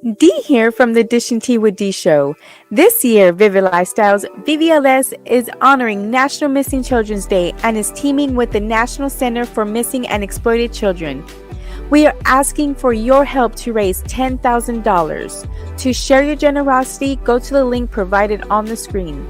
Dee here from the Dish and Tea with Dee show. This year, Vivid Lifestyles VVLS is honoring National Missing Children's Day and is teaming with the National Center for Missing and Exploited Children. We are asking for your help to raise $10,000. To share your generosity, go to the link provided on the screen.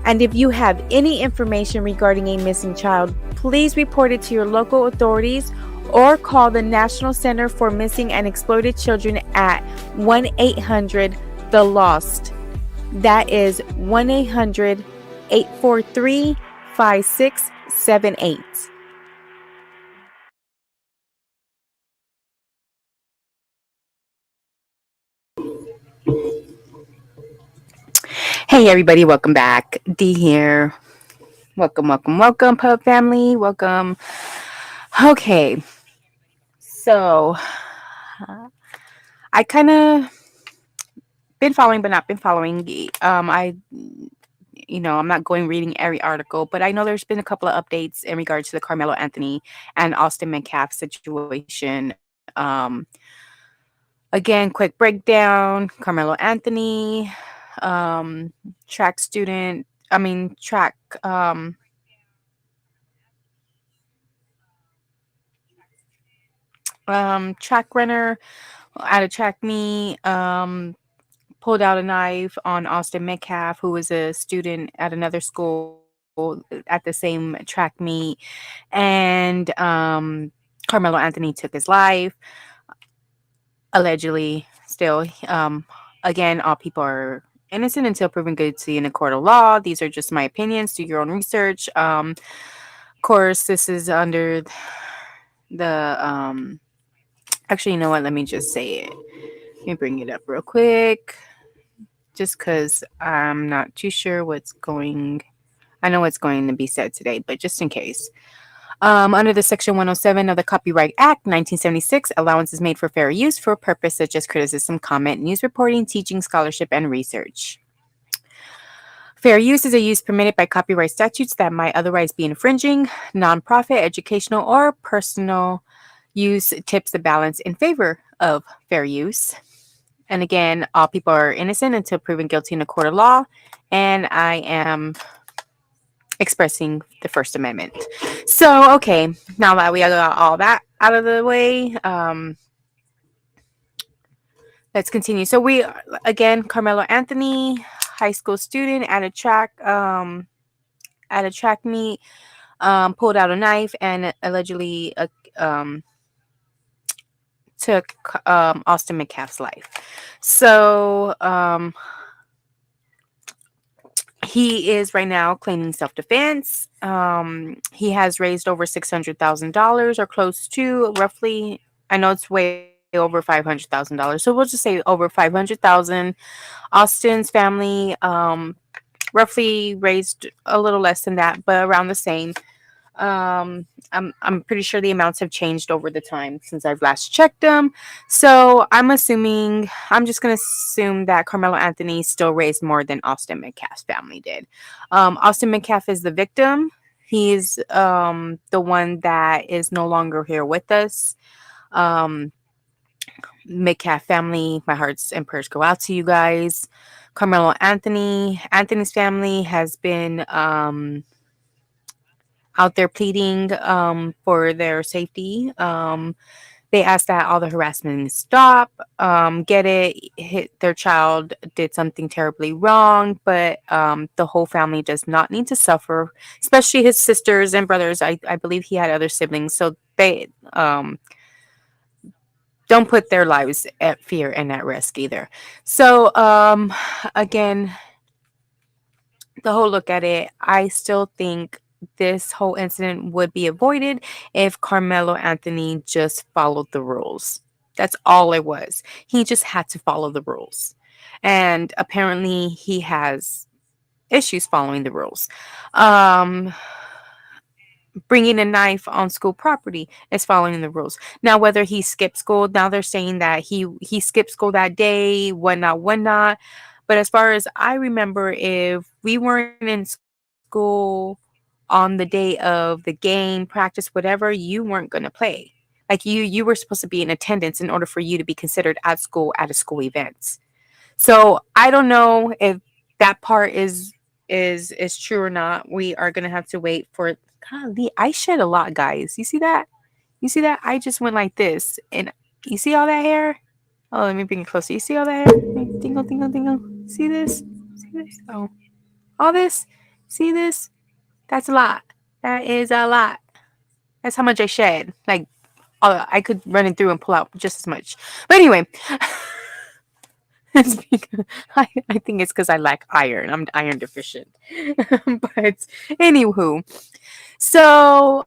And if you have any information regarding a missing child, please report it to your local authorities or call the National Center for Missing and Exploited Children at 1 800 The Lost. That is 1 800 843 5678. Hey, everybody, welcome back. Dee here. Welcome, P.U.B Family. Welcome. Okay, so I kind of been following, but not been following. I'm not going reading every article, but I know there's been a couple of updates in regards to the Carmelo Anthony and Austin Metcalf situation. Again, quick breakdown. Carmelo Anthony, track student. I mean, track runner at a track meet. Pulled out a knife on Austin Metcalf, who was a student at another school at the same track meet, and Carmelo Anthony took his life, allegedly. Still, again, all people are innocent until proven guilty in a court of law. These are just my opinions. Do your own research. Of course, this is under the. Actually, you know what? Let me just say it. Let me bring it up real quick. Just because I'm not too sure what's going. I know what's going to be said today, but just in case. Under the Section 107 of the Copyright Act 1976, allowance is made for fair use for a purpose such as criticism, comment, news reporting, teaching, scholarship, and research. Fair use is a use permitted by copyright statutes that might otherwise be infringing. Nonprofit, educational, or personal use tips the balance in favor of fair use. And again, all people are innocent until proven guilty in a court of law. And I am expressing the First Amendment. So, okay, now that we got all that out of the way, let's continue. So again, Carmelo Anthony, high school student at a track meet, pulled out a knife and allegedly took Austin Metcalf's life. So he is right now claiming self-defense. He has raised over $600,000 or close to roughly. I know it's way over $500,000. So we'll just say over 500,000. Austin's family roughly raised a little less than that, but around the same. I'm pretty sure the amounts have changed over the time since I've last checked them. So I'm just gonna assume that Carmelo Anthony still raised more than Austin Metcalf's family did. Austin Metcalf is the victim. He's the one that is no longer here with us. Metcalf family, my hearts and prayers go out to you guys. Carmelo Anthony's family has been out there pleading for their safety. They ask that all the harassment stop. Get it? Their child did something terribly wrong, but the whole family does not need to suffer, especially his sisters and brothers. I believe he had other siblings, so they don't put their lives at fear and at risk either. So again, the whole look at it, I still think this whole incident would be avoided if Carmelo Anthony just followed the rules. That's all it was. He just had to follow the rules. And apparently he has issues following the rules. Bringing a knife on school property is following the rules. Now, whether he skipped school, now they're saying that he skipped school that day, whatnot. But as far as I remember, if we weren't in school on the day of the game, practice, whatever, you weren't going to play. Like you were supposed to be in attendance in order for you to be considered at school at a school event. So I don't know if that part is true or not. We are gonna have to wait for. Golly, I shed a lot, guys. You see that? You see that? I just went like this, and you see all that hair? Oh, let me bring it closer. You see all that hair? Tingle, tingle, tingle. See this? See this? Oh, all this? See this? That's a lot. That is a lot. That's how much I shed. Like, I could run it through and pull out just as much. But anyway, it's because I think it's because I lack iron. I'm iron deficient. But anywho, so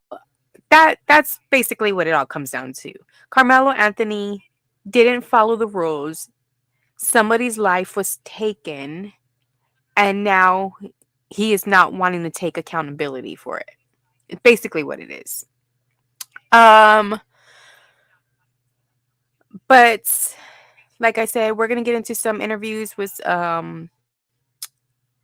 that's basically what it all comes down to. Carmelo Anthony didn't follow the rules. Somebody's life was taken, and now he is not wanting to take accountability for it. It's basically what it is. Um, but like I said, we're gonna get into some interviews with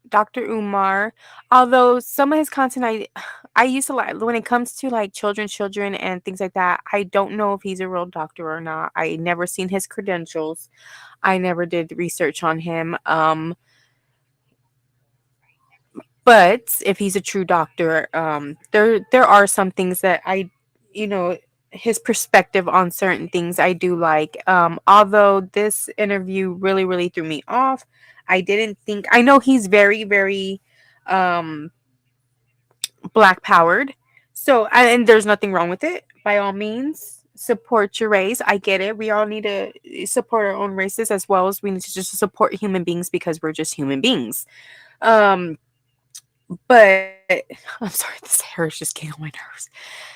Dr. Umar. Although some of his content I used to like when it comes to like children and things like that, I don't know if he's a real doctor or not. I never seen his credentials. I never did research on him. But if he's a true doctor, there are some things that you know, his perspective on certain things I do like. Although this interview really threw me off. I didn't think. I know he's very um black powered. So and there's nothing wrong with it. By all means, support your race. I get it. We all need to support our own races as well as we need to just support human beings because we're just human beings. Um, but I'm sorry, this hair is just getting on my nerves.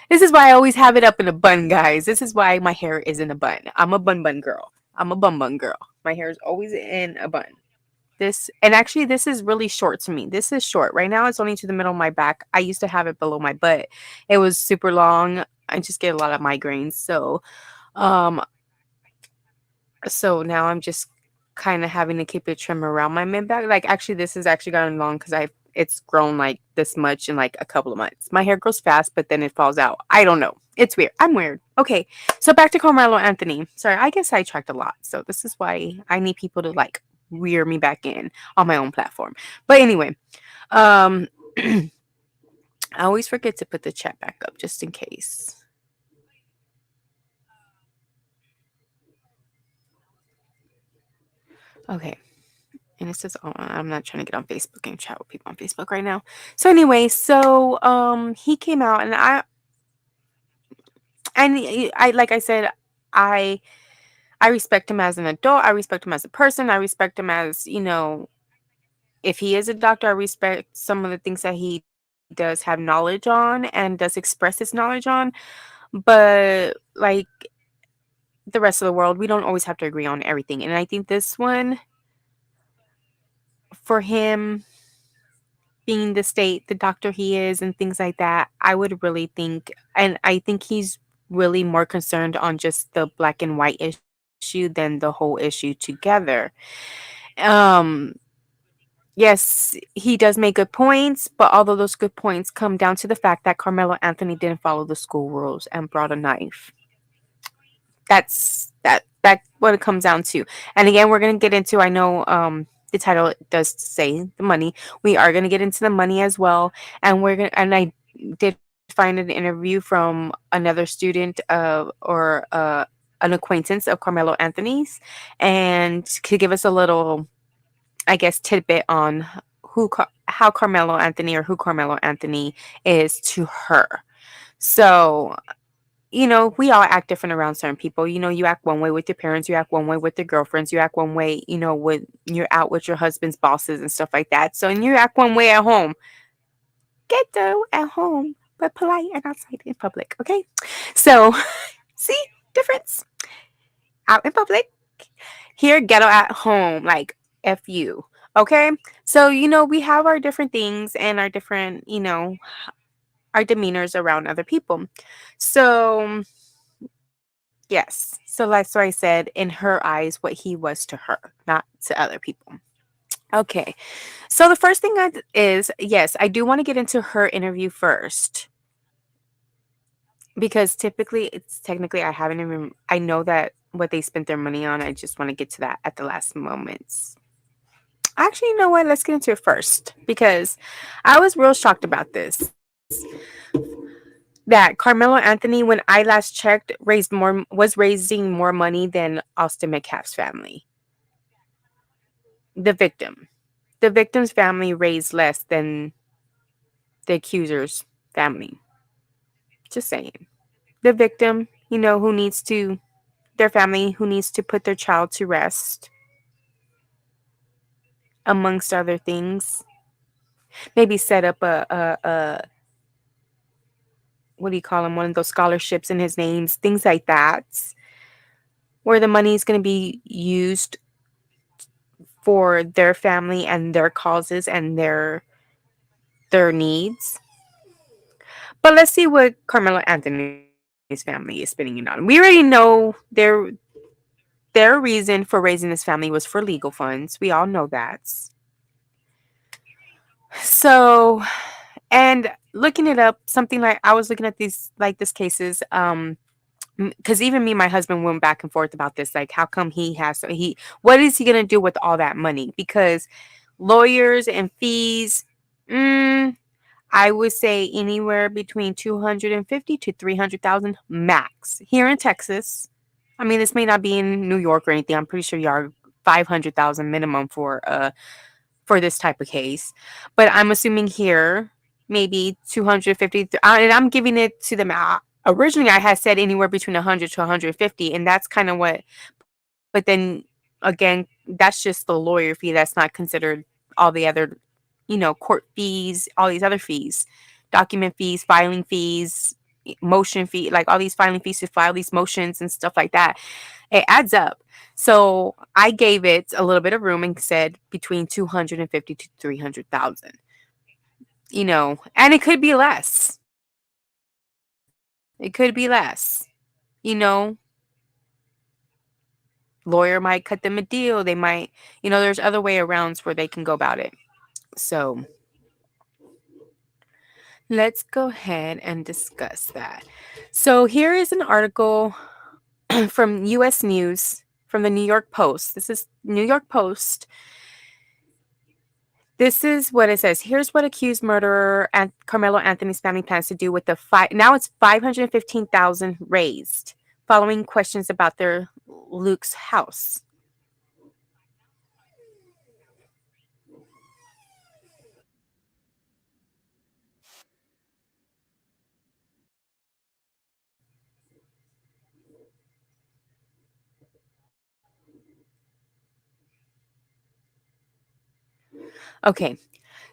This is why I always have it up in a bun, guys. This is why my hair is in a bun. I'm a bun girl. I'm a bun girl. My hair is always in a bun. This and actually this is really short to me. This is short. Right now it's only to the middle of my back. I used to have it below my butt. It was super long. I just get a lot of migraines. Um so now I'm just kind of having to keep it trim around my mid back. Like actually this has actually gotten long because it's grown like this much in like a couple of months. My hair grows fast, but then it falls out. I don't know. It's weird. I'm weird. Okay. So back to Carmelo Anthony. Sorry, I get sidetracked a lot. So this is why I need people to like rear me back in on my own platform. But anyway, um I always forget to put the chat back up just in case. Okay. And it says, oh, I'm not trying to get on Facebook and chat with people on Facebook right now. So anyway, he came out and I like I said, I I respect him as an adult. I respect him as a person. I respect him as, if he is a doctor, I respect some of the things that he does have knowledge on and does express his knowledge on. But like the rest of the world, we don't always have to agree on everything. And I think this one, for him being the state, the doctor he is, and things like that, I would really think, and I think he's really more concerned on just the black and white issue than the whole issue together. Um, yes, he does make good points, but although those good points come down to the fact that Carmelo Anthony didn't follow the school rules and brought a knife. That's what it comes down to. And again, we're gonna get into. I know the title does say the money. We are gonna get into the money as well, and we're gonna. And I did find an interview from another student or an acquaintance of Carmelo Anthony's, and could give us a little, I guess, tidbit on how Carmelo Anthony or who Carmelo Anthony is to her. So, we all act different around certain people. You act one way with your parents, you act one way with your girlfriends, you act one way, when you're out with your husband's bosses and stuff like that. So, and you act one way at home. Ghetto at home, but polite and outside in public. Okay. So, see, difference out in public. Here, ghetto at home, like F you. Okay. So, we have our different things and our different, our demeanors around other people. So, yes. So that's why I said in her eyes what he was to her, not to other people. Okay. So the first thing is, yes, I do want to get into her interview first because typically it's technically I haven't even I know that what they spent their money on. I just want to get to that at the last moments. Actually, you know what? Let's get into it first because I was real shocked about this. That Carmelo Anthony, when I last checked, was raising more money than Austin McCaff's family. The victim. The victim's family raised less than the accuser's family. Just saying. The victim, who needs to their family who needs to put their child to rest, amongst other things. Maybe set up a what do you call them? One of those scholarships in his names, things like that, where the money is going to be used for their family and their causes and their needs. But let's see what Carmelo Anthony's family is spending it on. We already know their reason for raising this family was for legal funds. We all know that. So, and looking it up, something like I was looking at these like this cases, because even me and my husband went back and forth about this. Like, how come what is he gonna do with all that money? Because lawyers and fees, mm, I would say anywhere between 250 to 300,000 max here in Texas. I mean, this may not be in New York or anything. I'm pretty sure y'all are 500,000 minimum for this type of case. But I'm assuming here, maybe 250, and I'm giving it to them. Originally, I had said anywhere between 100 to 150, and that's kind of what. But then again, that's just the lawyer fee. That's not considered all the other, court fees, all these other fees, document fees, filing fees, motion fee, like all these filing fees to file these motions and stuff like that. It adds up. So I gave it a little bit of room and said between 250 to 300,000. And it could be less. It could be less. Lawyer might cut them a deal. They might, there's other way arounds where they can go about it. So let's go ahead and discuss that. So here is an article from US News from the New York Post. This is New York Post. This is what it says. Here's what accused murderer and Carmelo Anthony's family plans to do with the now it's 515,000 raised following questions about their Luke's house. Okay.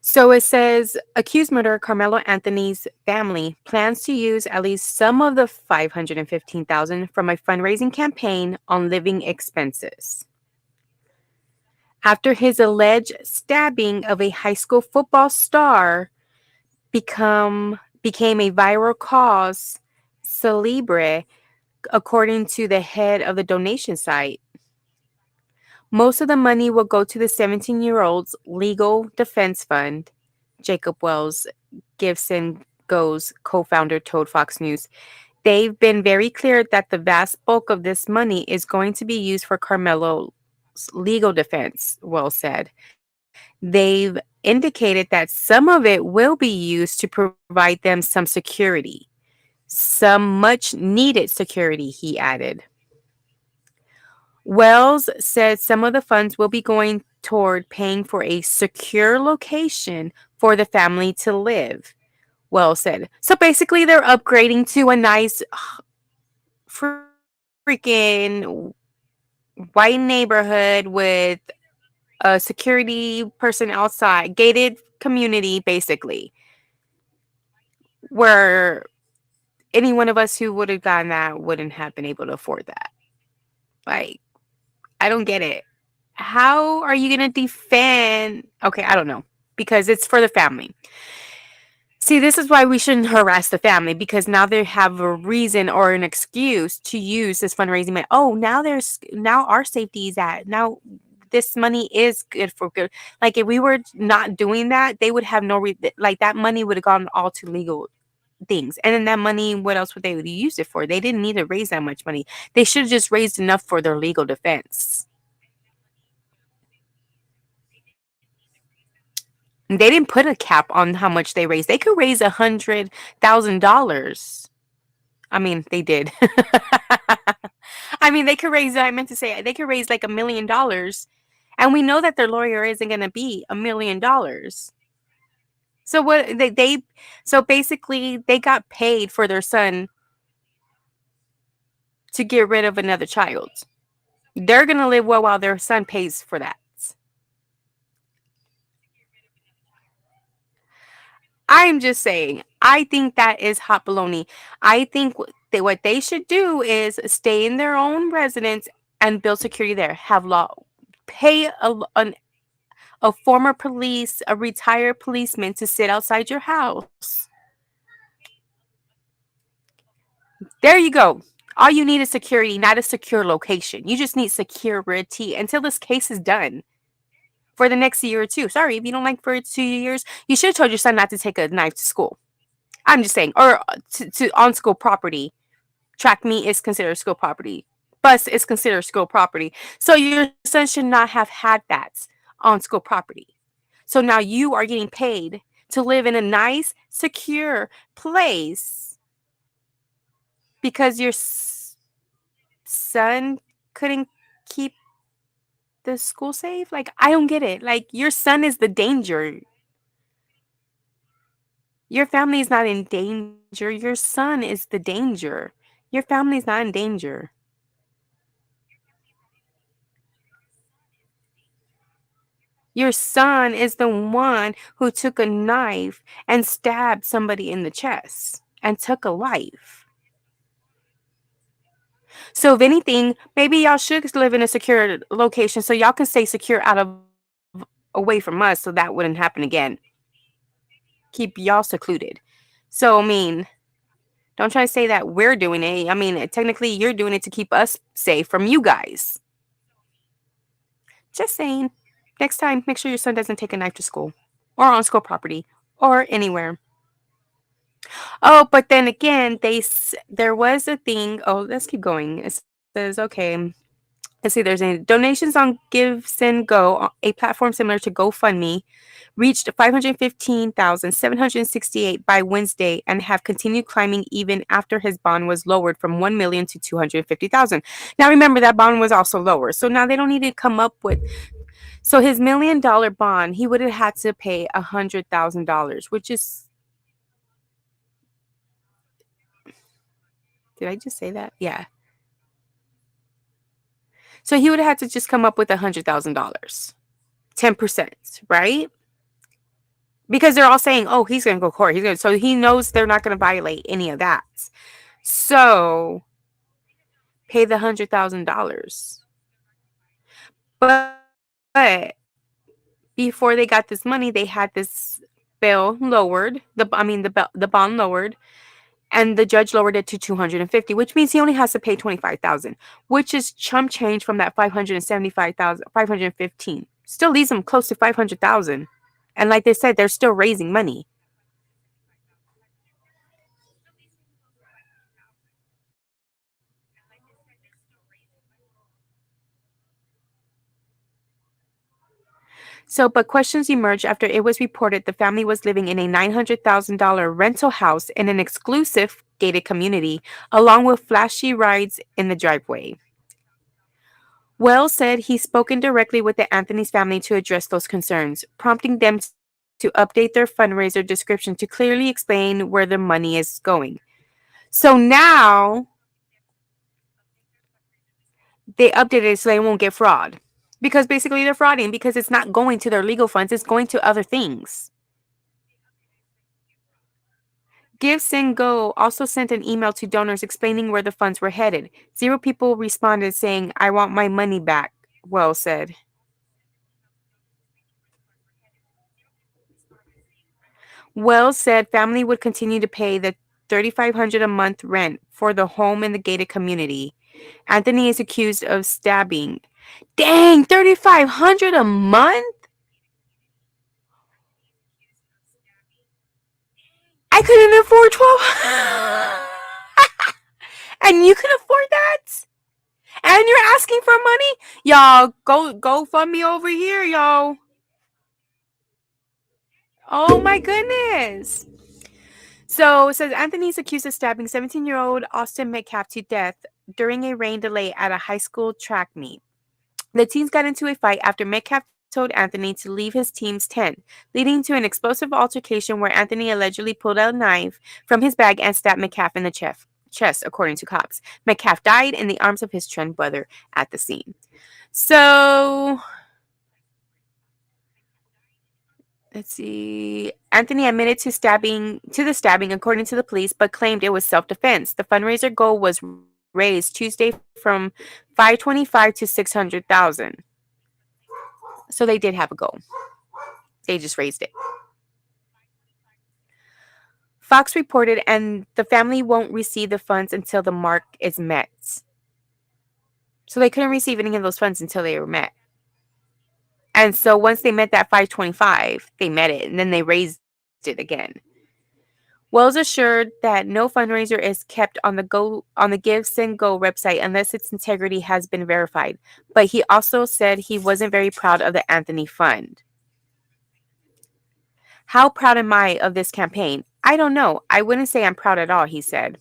So it says accused murderer Carmelo Anthony's family plans to use at least some of the 515,000 from a fundraising campaign on living expenses. After his alleged stabbing of a high school football star became a viral cause celebre, according to the head of the donation site. Most of the money will go to the 17-year-old's legal defense fund, Jacob Wells, Gibson Go's co-founder, told Fox News. They've been very clear that the vast bulk of this money is going to be used for Carmelo's legal defense, Wells said. They've indicated that some of it will be used to provide them some security, some much needed security, he added. Wells said some of the funds will be going toward paying for a secure location for the family to live. Wells said. So basically, they're upgrading to a nice freaking white neighborhood with a security person outside, gated community, basically, where any one of us who would have gotten that wouldn't have been able to afford that. Like, I don't get it. How are you going to defend? Okay, I don't know. Because it's for the family. See, this is why we shouldn't harass the family because now they have a reason or an excuse to use this fundraising money. Oh, now our safety is at now. This money is good for good. Like if we were not doing that, they would have no like that money would have gone all to legal things. And then that money, what else would they use it for? They didn't need to raise that much money. They should have just raised enough for their legal defense. They didn't put a cap on how much they raised. They could raise $100,000. I mean, they did. I mean, they could raise. I meant to say they could raise like $1 million, and we know that their lawyer isn't going to be $1 million. So what so basically they got paid for their son to get rid of another child. They're going to live well while their son pays for that. I'm just saying, I think that is hot baloney. I think what they should do is stay in their own residence and build security there. Have law, pay a former police, a retired policeman to sit outside your house. There you go. All you need is security, not a secure location. You just need security until this case is done for the next year or two. Sorry, if you don't like for 2 years, you should have told your son not to take a knife to school. I'm just saying, or to on school property. Track meet is considered school property. Bus is considered school property. So your son should not have had that on school property. So now you are getting paid to live in a nice, secure place because your son couldn't keep the school safe. Like, I don't get it. Like, your son is the danger. Your family is not in danger. Your son is the danger. Your family is not in danger. Your son is the one who took a knife and stabbed somebody in the chest and took a life. So, if anything, maybe y'all should live in a secure location so y'all can stay secure out of away from us so that wouldn't happen again. Keep y'all secluded. So, I mean, don't try to say that we're doing it. I mean, technically, you're doing it to keep us safe from you guys. Just saying. Next time, make sure your son doesn't take a knife to school or on school property or anywhere. Oh, but then again, there was a thing. Oh, let's keep going. It says, okay, let's see. There's any donations on Give Send Go, a platform similar to GoFundMe, reached 515,768 by Wednesday and have continued climbing even after his bond was lowered from 1 million to 250,000. Now remember that bond was also lower, so now they don't need to come up with. So his $1 million bond, he would have had to pay $100,000, which is. Did I just say that? Yeah. So he would have had to just come up with $100,000, 10%, right? Because they're all saying, "Oh, he's going to go to court." So he knows they're not going to violate any of that. So pay the $100,000. But before they got this money, they had this bail lowered. The bond lowered, and the judge lowered it to 250, which means he only has to pay 25,000, which is chump change from that 575,000, 515. Still leaves them close to 500,000. And like they said, they're still raising money. So, but questions emerged after it was reported the family was living in a $900,000 rental house in an exclusive gated community, along with flashy rides in the driveway. Wells said he's spoken directly with the Anthony's family to address those concerns, prompting them to update their fundraiser description to clearly explain where the money is going. So now they updated it so they won't get fraud. Because basically they're frauding because it's not going to their legal funds, it's going to other things. Give Send Go also sent an email to donors explaining where the funds were headed. Zero people responded saying, "I want my money back," Wells said. Wells said family would continue to pay the $3,500 a month rent for the home in the gated community. Anthony is accused of stabbing. Dang, $3,500 a month? I couldn't afford 12. And you can afford that? And you're asking for money? Y'all, go fund me over here, y'all. Oh my goodness. So it says Anthony's accused of stabbing 17-year-old Austin Metcalf to death during a rain delay at a high school track meet. The teens got into a fight after Metcalf told Anthony to leave his team's tent, leading to an explosive altercation where Anthony allegedly pulled out a knife from his bag and stabbed Metcalf in the chest, according to cops. Metcalf died in the arms of his twin brother at the scene. So let's see. Anthony admitted to the stabbing according to the police, but claimed it was self-defense. The fundraiser goal was raised Tuesday from 525 to 600,000. So they did have a goal. They just raised it. Fox reported, and the family won't receive the funds until the mark is met. So they couldn't receive any of those funds until they were met. And so once they met that 525, they met it, and then they raised it again. Wells assured that no fundraiser is kept on the Give Send Go website unless its integrity has been verified. But he also said he wasn't very proud of the Anthony Fund. How proud am I of this campaign? I don't know. I wouldn't say I'm proud at all, he said.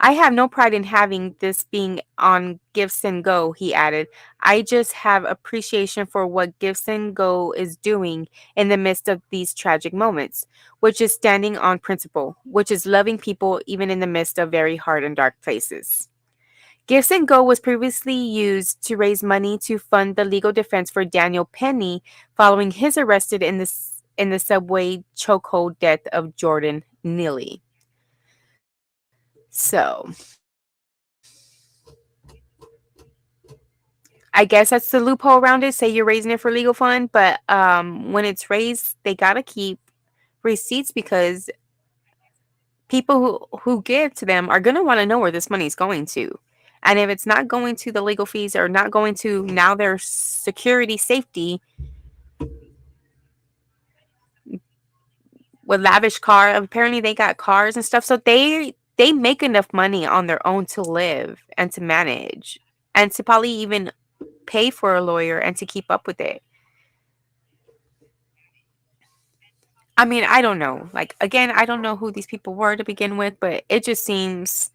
I have no pride in having this being on Gifts and Go, he added. I just have appreciation for what Gifts and Go is doing in the midst of these tragic moments, which is standing on principle, which is loving people even in the midst of very hard and dark places. Gifts and Go was previously used to raise money to fund the legal defense for Daniel Penny following his arrested in the subway chokehold death of Jordan Neely. So I guess that's the loophole around it. Say you're raising it for legal fund, but when it's raised, they gotta keep receipts because people who give to them are gonna want to know where this money is going to. And if it's not going to the legal fees or not going to now their security safety with lavish car, apparently they got cars and stuff, so they make enough money on their own to live and to manage and to probably even pay for a lawyer and to keep up with it. I mean, I don't know. Like, again, I don't know who these people were to begin with, but it just seems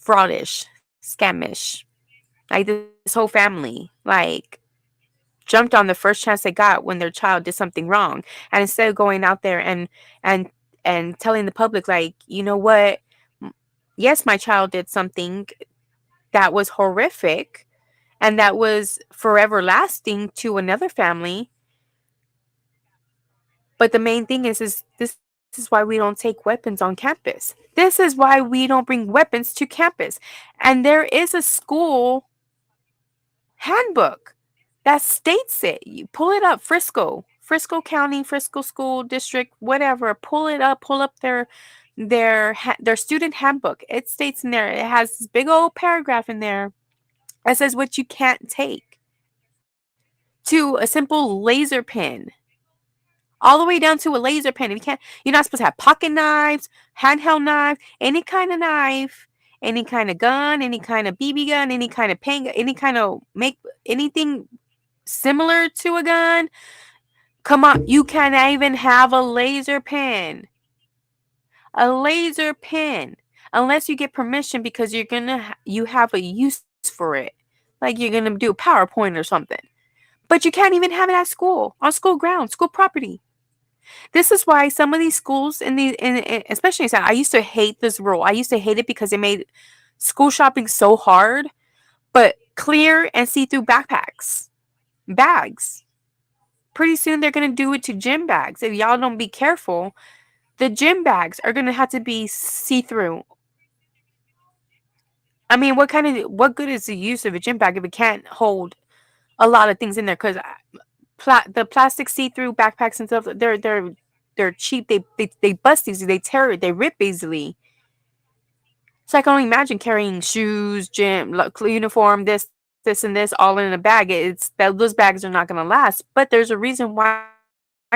fraudish, scamish. Like, this whole family, like, jumped on the first chance they got when their child did something wrong. And instead of going out there and, and telling the public, like, you know what? Yes, my child did something that was horrific and that was forever lasting to another family. But the main thing is this is why we don't take weapons on campus. This is why we don't bring weapons to campus. And there is a school handbook that states it. You pull it up, Frisco County, Frisco School District, whatever. Pull it up. Pull up their student handbook. It states in there. It has this big old paragraph in there that says what you can't take. To a simple laser pen, all the way down to a laser pen. If you can't, you're not supposed to have pocket knives, handheld knives, any kind of knife, any kind of gun, any kind of BB gun, any kind of paint, any kind of make anything similar to a gun. Come on, you can't even have a laser pen. A laser pen, unless you get permission because you have a use for it, like you're gonna do PowerPoint or something. But you can't even have it at school, on school grounds, school property. This is why some of these schools especially in South, I used to hate this rule. I used to hate it because it made school shopping so hard. But clear and see-through bags. Pretty soon they're gonna do it to gym bags. If y'all don't be careful, the gym bags are gonna have to be see-through. I mean, what good is the use of a gym bag if it can't hold a lot of things in there? Because the plastic see-through backpacks and stuff, they're cheap. They bust easily. They tear it. They rip easily. So I can only imagine carrying shoes, gym, uniform, this, and this, all in a bag. Those bags are not going to last. But there's a reason why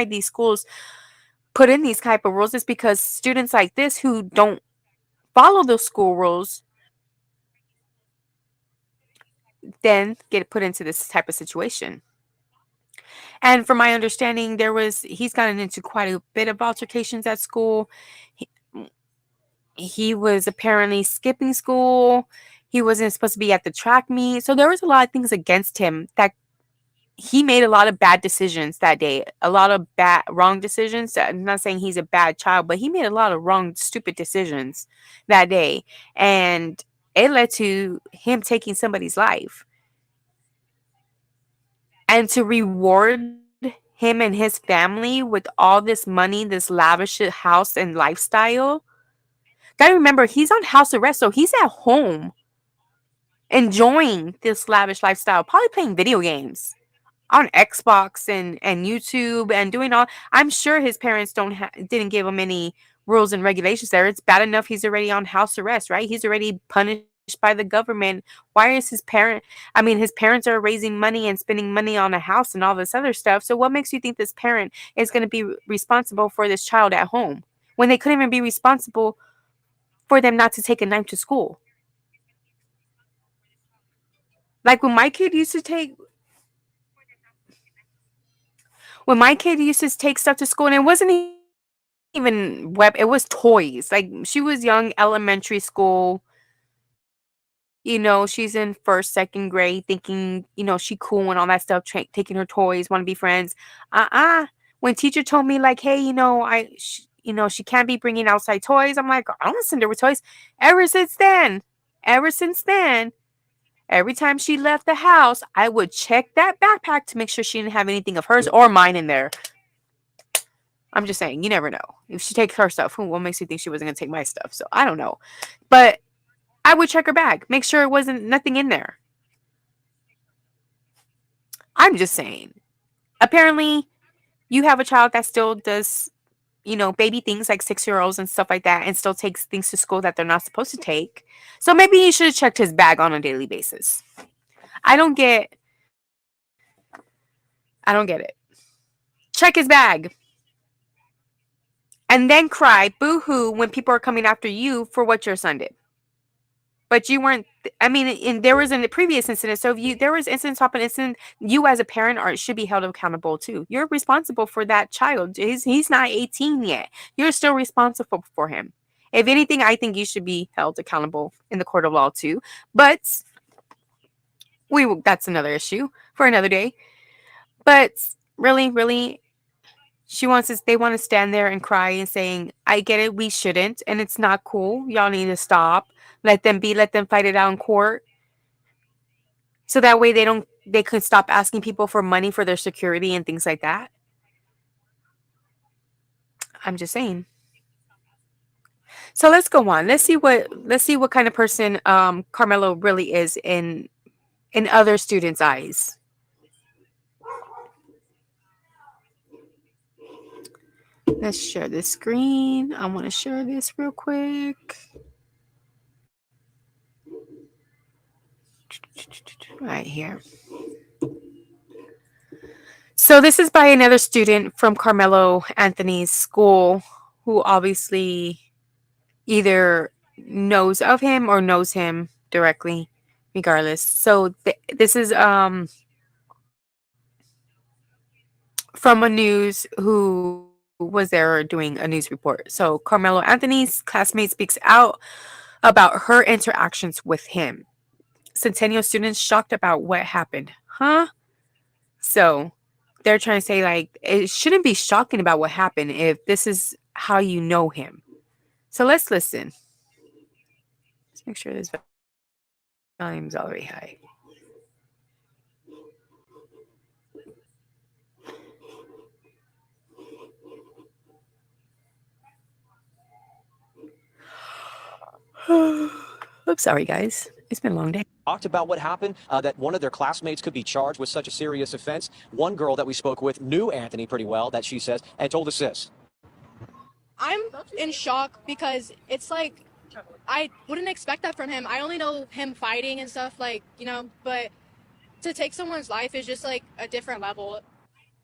these schools put in these type of rules is because students like this who don't follow those school rules then get put into this type of situation. And from my understanding, he's gotten into quite a bit of altercations at school. He, he was apparently skipping school. He wasn't supposed to be at the track meet. So there was a lot of things against him that he made a lot of bad decisions that day. A lot of wrong decisions. I'm not saying he's a bad child, but he made a lot of wrong, stupid decisions that day. And it led to him taking somebody's life. And to reward him and his family with all this money, this lavish house and lifestyle. Gotta remember, he's on house arrest, so he's at home enjoying this lavish lifestyle, probably playing video games on Xbox and YouTube and doing all. I'm sure his parents didn't give him any rules and regulations there. It's bad enough he's already on house arrest, right? He's already punished by the government. Why is his parents are raising money and spending money on a house and all this other stuff. So what makes you think this parent is going to be responsible for this child at home when they couldn't even be responsible for them not to take a knife to school? Like when my kid used to take stuff to school, and it wasn't even it was toys. Like, she was young, elementary school. She's in first, second grade, thinking, she cool and all that stuff, taking her toys, want to be friends. When teacher told me, like, hey, she can't be bringing outside toys. I'm like, I don't send her with toys. Ever since then, ever since then, every time she left the house, I would check that backpack to make sure she didn't have anything of hers or mine in there. I'm just saying, you never know. If she takes her stuff, what makes you think she wasn't going to take my stuff? So I don't know. But I would check her bag, make sure it wasn't nothing in there. I'm just saying. Apparently, you have a child that still does, baby things like 6-year olds and stuff like that, and still takes things to school that they're not supposed to take. So maybe you should have checked his bag on a daily basis. I don't get I don't get it. Check his bag and then cry boo-hoo when people are coming after you for what your son did. But you weren't. I mean, there was in the previous incident. So if there was incidents top an incident, you as a parent should be held accountable too. You're responsible for that child. He's not 18 yet. You're still responsible for him. If anything, I think you should be held accountable in the court of law too. But that's another issue for another day. But really, really, they want to stand there and cry and saying, I get it, we shouldn't, and it's not cool. Y'all need to stop. Let them fight it out in court. So that way they could stop asking people for money for their security and things like that. I'm just saying. So let's go on. Let's see what kind of person Karmelo really is in other students' eyes. Let's share this screen. I want to share this real quick. Right here. So this is by another student from Karmelo Anthony's school who obviously either knows of him or knows him directly, regardless. So this is from a news who was there doing a news report. So Karmelo Anthony's classmate speaks out about her interactions with him. Centennial students shocked about what happened. Huh? So they're trying to say, like, it shouldn't be shocking about what happened if this is how you know him. So let's listen. Let's make sure this volume's all the way high. Oops, sorry guys. It's been a long day. Talked about what happened, that one of their classmates could be charged with such a serious offense. One girl that we spoke with knew Anthony pretty well, that she says, and told us this. I'm in shock because it's like I wouldn't expect that from him. I only know him fighting and stuff, like, but to take someone's life is just like a different level.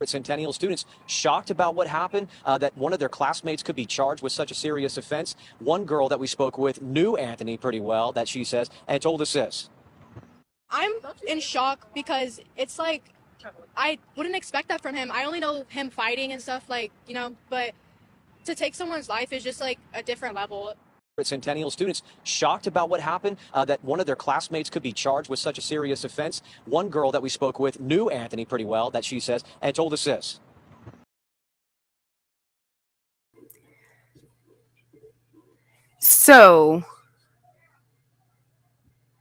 Centennial students shocked about what happened, that one of their classmates could be charged with such a serious offense. One girl that we spoke with knew Anthony pretty well, that she says, and told us this. I'm in shock because it's like I wouldn't expect that from him. I only know him fighting and stuff like, but to take someone's life is just like a different level. Centennial students shocked about what happened, that one of their classmates could be charged with such a serious offense. One girl that we spoke with knew Anthony pretty well, that she says, and told us this. So,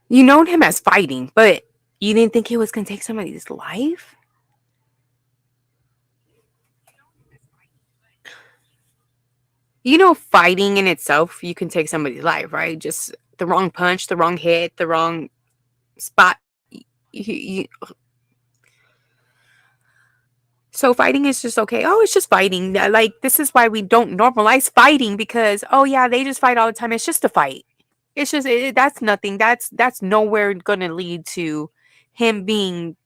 you known him as fighting, but you didn't think he was going to take somebody's life? Fighting in itself, you can take somebody's life, right? Just the wrong punch, the wrong hit, the wrong spot. So fighting is just okay. Oh, it's just fighting. Like, this is why we don't normalize fighting, because, oh yeah, they just fight all the time. It's just a fight. It's just that's nothing. That's nowhere going to lead to him being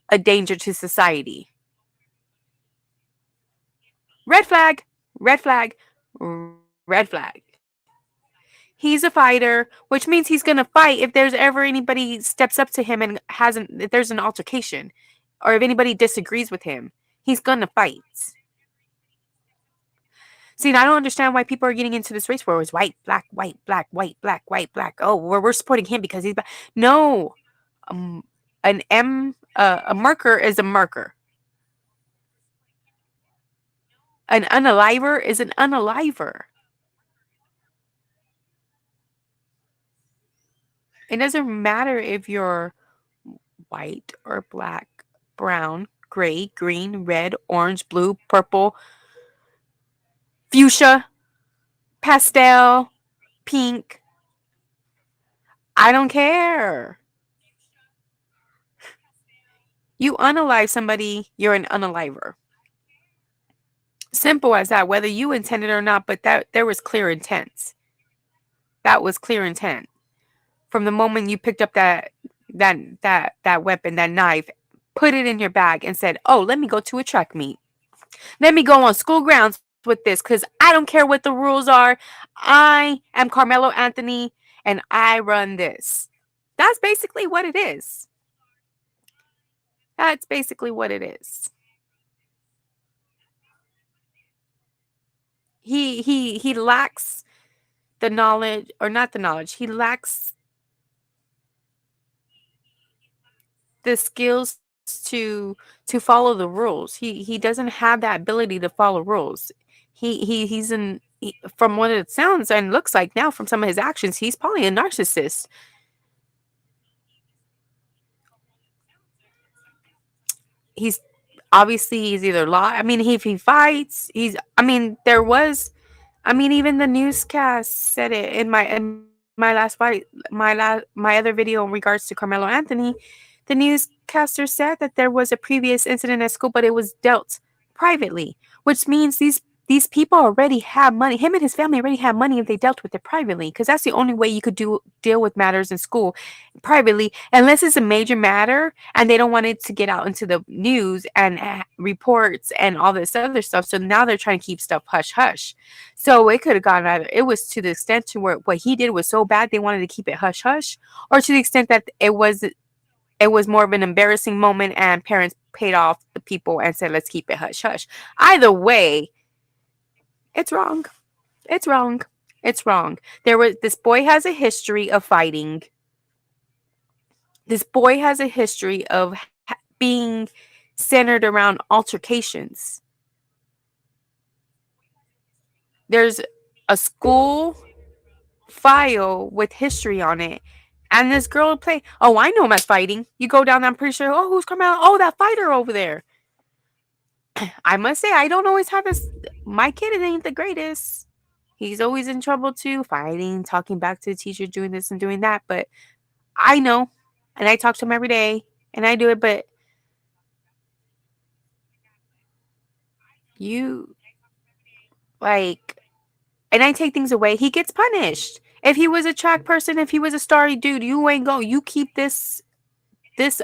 a danger to society. Red flag, red flag, red flag. He's a fighter, which means he's going to fight if there's ever anybody steps up to him and if there's an altercation, or if anybody disagrees with him. He's going to fight. See, and I don't understand why people are getting into this race where it's white, black, white, black, white, black, white, black. Oh, we're supporting him because he's black. No, um, a marker is a marker. An unaliver is an unaliver. It doesn't matter if you're white or black, brown, gray, green, red, orange, blue, purple, fuchsia, pastel, pink. I don't care. You unalive somebody, you're an unaliver. Simple as that, whether you intended or not, but that there was clear intent. That was clear intent. From the moment you picked up that weapon, that knife, put it in your bag and said, "Oh, let me go to a track meet. Let me go on school grounds with this because I don't care what the rules are. I am Karmelo Anthony and I run this." That's basically what it is. That's basically what it is. He lacks the knowledge, or not the knowledge. He lacks the skills to follow the rules. He doesn't have that ability to follow rules. From what it sounds and looks like now from some of his actions, he's probably a narcissist. He's obviously he's either law. I mean, if he fights, he's. I mean, there was. I mean, even the newscast said it in my last fight, my other video in regards to Carmelo Anthony. The newscaster said that there was a previous incident at school, but it was dealt privately, which means these people already have money. Him and his family already have money if they dealt with it privately, because that's the only way you could deal with matters in school privately, unless it's a major matter and they don't want it to get out into the news and reports and all this other stuff. So now they're trying to keep stuff hush hush. So it could have gone either. It was to the extent to where what he did was so bad they wanted to keep it hush hush, or to the extent that it was more of an embarrassing moment and parents paid off the people and said, let's keep it hush hush. Either way, it's wrong. It's wrong. It's wrong. This boy has a history of fighting. This boy has a history of being centered around altercations. There's a school file with history on it. And this girl would play. Oh, I know him as fighting. You go down, I'm pretty sure. Oh, who's coming out? Oh, that fighter over there. I must say, I don't always have this. My kid ain't the greatest. He's always in trouble too, fighting, talking back to the teacher, doing this and doing that. But I know, and I talk to him every day, and I do it. But you, like, and I take things away, he gets punished. If he was a track person, if he was a starry dude, you ain't go. You keep this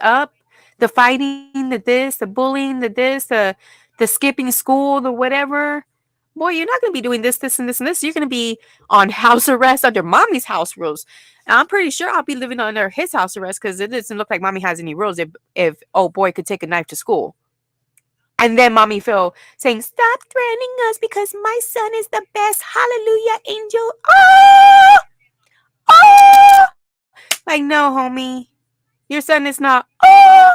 up, The fighting, the this, the bullying, the this, the skipping school, the whatever. Boy, you're not going to be doing this, this, and this, and this. You're going to be on house arrest under mommy's house rules. And I'm pretty sure I'll be living under his house arrest because it doesn't look like mommy has any rules if oh boy could take a knife to school. And then mommy Phil saying, "Stop threatening us because my son is the best. Hallelujah, angel." Oh, oh. Like, no, homie. Your son is not. Oh,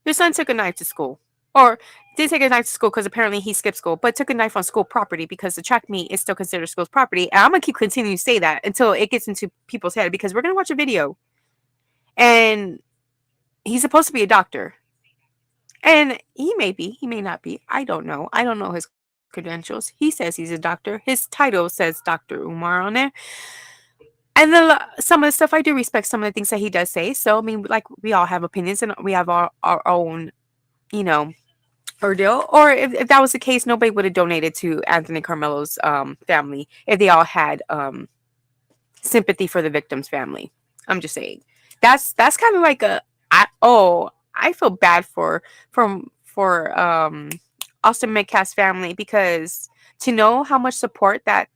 your son took a knife to school. Or did take a knife to school because apparently he skipped school, but took a knife on school property because the track meet is still considered school's property. And I'm going to keep continuing to say that until it gets into people's head because we're going to watch a video. And he's supposed to be a doctor. And he may be, he may not be. I don't know. I don't know his credentials. He says he's a doctor. His title says Dr. Umar on there. And some of the stuff I do respect some of the things that he does say. So I mean, like we all have opinions and we have our own, you know, ordeal. Or if that was the case, nobody would have donated to Anthony Carmelo's family if they all had sympathy for the victim's family. I'm just saying. That's kind of like I feel bad for Austin Metcalf's family because to know how much support that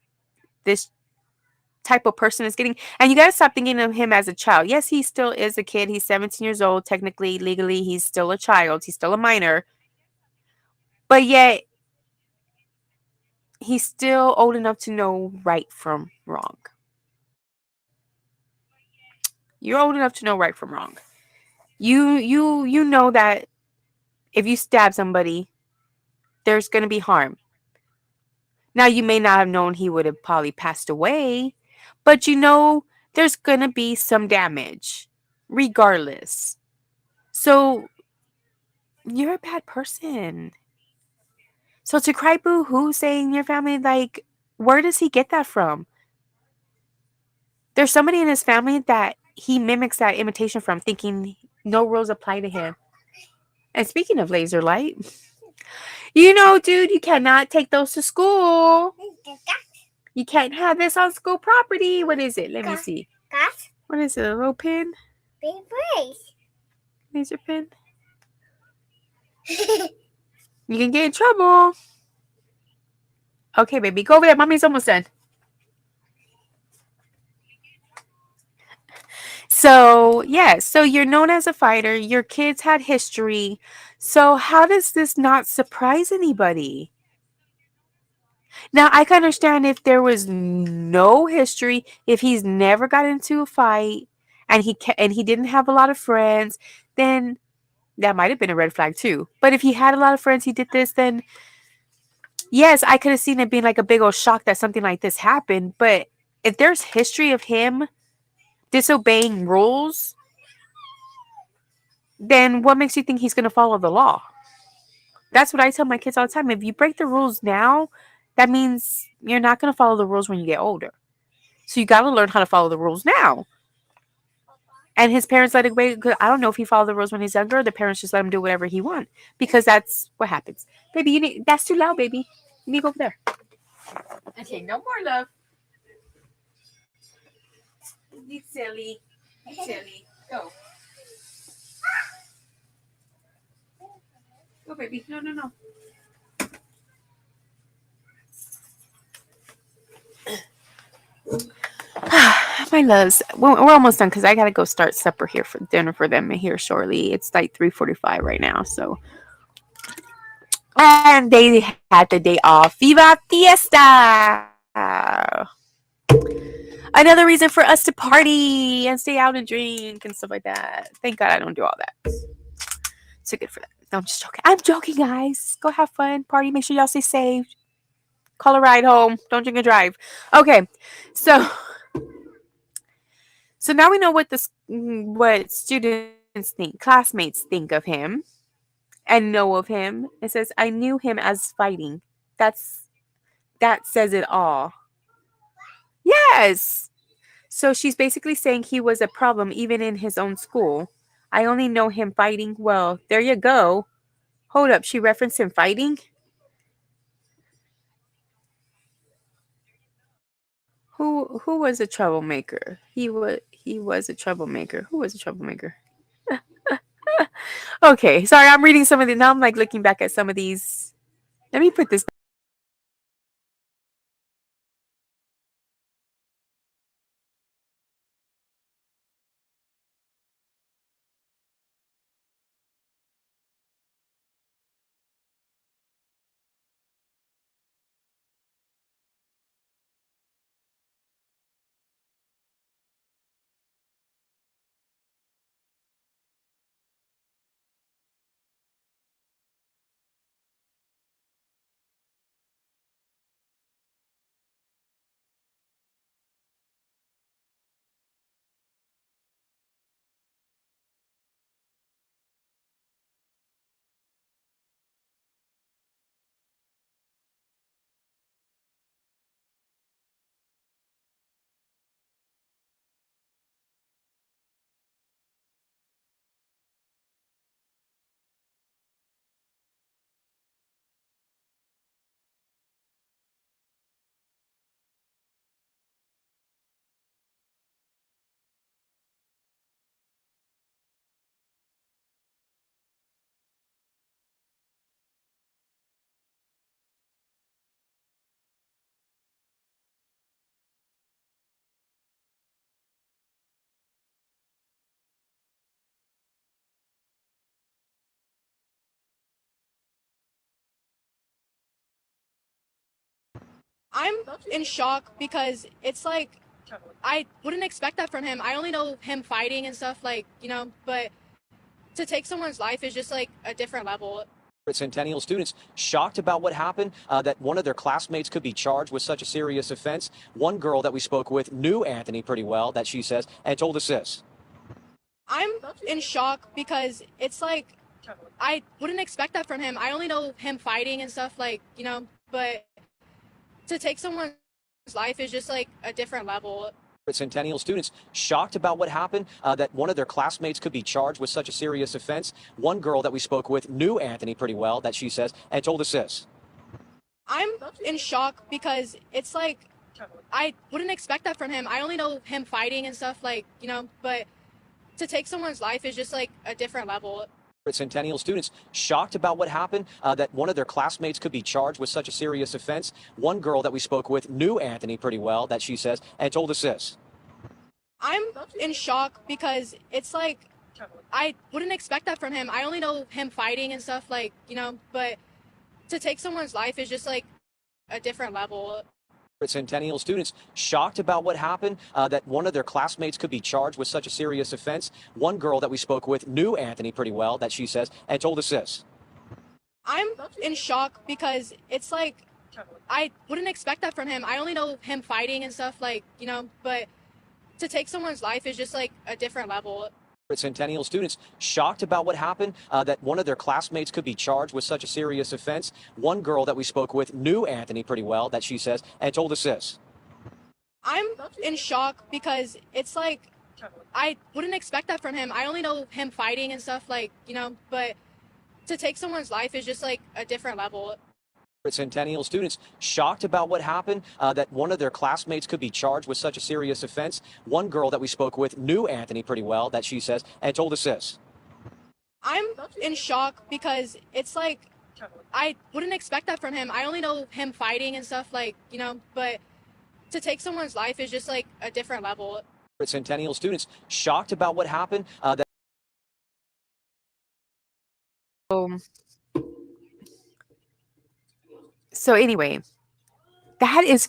this type of person is getting. And you got to stop thinking of him as a child. Yes, he still is a kid. He's 17 years old. Technically, legally, he's still a child. He's still a minor. But yet, he's still old enough to know right from wrong. You're old enough to know right from wrong. You know that if you stab somebody, there's going to be harm. Now, you may not have known he would have probably passed away, but you know there's going to be some damage regardless. So, you're a bad person. So, to cry boo hoo saying your family, like, where does he get that from? There's somebody in his family that he mimics that imitation from, thinking no rules apply to him. And speaking of laser light, you know, dude, you cannot take those to school. You can't have this on school property. What is it? Let me see. What is it? A little pin? Laser pin? You can get in trouble. Okay, baby. Go over there. Mommy's almost done. So, yeah. So, you're known as a fighter. Your kids had history. So, how does this not surprise anybody? Now, I can understand if there was no history, if he's never got into a fight and he didn't have a lot of friends, then that might have been a red flag too. But if he had a lot of friends, he did this, then yes, I could have seen it being like a big old shock that something like this happened. But if there's history of him disobeying rules, then what makes you think he's going to follow the law? That's what I tell my kids all the time. If you break the rules now, that means you're not going to follow the rules when you get older. So you got to learn how to follow the rules now. And his parents let it go. Because I don't know if he followed the rules when he's younger. Or the parents just let him do whatever he wants because that's what happens. Baby, that's too loud, baby. You need to go over there. Okay, no more love. You silly. You silly. Go. Go, baby. No, no, no. My loves, we're almost done because I gotta go start supper here for dinner for them here shortly. It's like 3:45 right now, so and they had the day off. Viva Fiesta! Another reason for us to party and stay out and drink and stuff like that. Thank God I don't do all that. Too good for that. No, I'm just joking. I'm joking, guys. Go have fun, party. Make sure y'all stay safe. Call a ride home. Don't drink and drive. Okay, so. So now we know what students think, classmates think of him and know of him. It says, "I knew him as fighting." That's that says it all. Yes. So she's basically saying he was a problem even in his own school. I only know him fighting. Well, there you go. Hold up, she referenced him fighting? Who was a troublemaker? He was a troublemaker. Who was a troublemaker? Okay, sorry, I'm reading some of the now I'm like looking back at some of these. Let me put this. I'm in shock because it's like I wouldn't expect that from him. I only know him fighting and stuff, like, but to take someone's life is just like a different level. Centennial students shocked about what happened, that one of their classmates could be charged with such a serious offense. One girl that we spoke with knew Anthony pretty well, that she says, and told us this. I'm in shock because it's like I wouldn't expect that from him. I only know him fighting and stuff, like, but to take someone's life is just like a different level. Centennial students shocked about what happened, that one of their classmates could be charged with such a serious offense. One girl that we spoke with knew Anthony pretty well, that she says, and told us this. I'm in shock because it's like I wouldn't expect that from him. I only know him fighting and stuff, like, but to take someone's life is just like a different level. Centennial students shocked about what happened, that one of their classmates could be charged with such a serious offense. One girl that we spoke with knew Anthony pretty well, that she says, and told us this. I'm in shock because it's like I wouldn't expect that from him. I only know him fighting and stuff, like, but to take someone's life is just like a different level. Centennial students shocked about what happened, that one of their classmates could be charged with such a serious offense. One girl that we spoke with knew Anthony pretty well, that she says, and told us this. I'm in shock because it's like I wouldn't expect that from him. I only know him fighting and stuff, like, but to take someone's life is just like a different level. Centennial students shocked about what happened, that one of their classmates could be charged with such a serious offense. One girl that we spoke with knew Anthony pretty well, that she says, and told us this. I'm in shock because it's like I wouldn't expect that from him. I only know him fighting and stuff, like, but to take someone's life is just like a different level. Centennial students shocked about what happened, that one of their classmates could be charged with such a serious offense. One girl that we spoke with knew Anthony pretty well, that she says, and told us this. I'm in shock because it's like I wouldn't expect that from him. I only know him fighting and stuff, like, but to take someone's life is just like a different level. Centennial students shocked about what happened, that Um, so anyway, that is.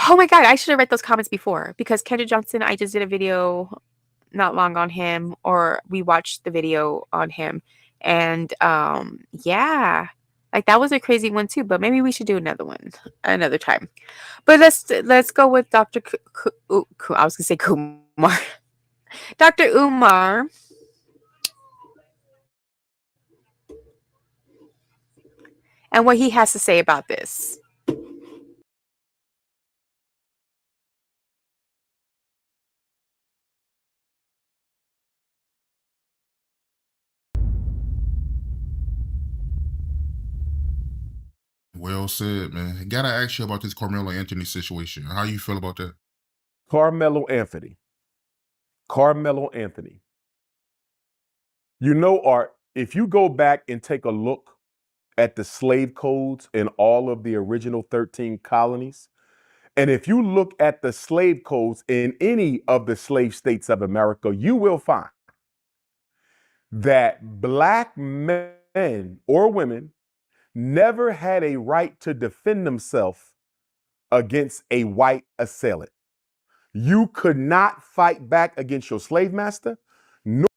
Oh my god, I should have read those comments before because Kendra Johnson. I just did a video not long on him, or we watched the video on him, and yeah, like that was a crazy one too. But maybe we should do another one another time. But let's go with Dr. I was gonna say Kumar, Dr. Umar, and what he has to say about this. Well said, man. Gotta ask you about this Carmelo Anthony situation. How you feel about that? Carmelo Anthony. Carmelo Anthony. Art, if you go back and take a look at the slave codes in all of the original 13 colonies, and if you look at the slave codes in any of the slave states of America, you will find that black men or women never had a right to defend themselves against a white assailant. You could not fight back against your slave master, nor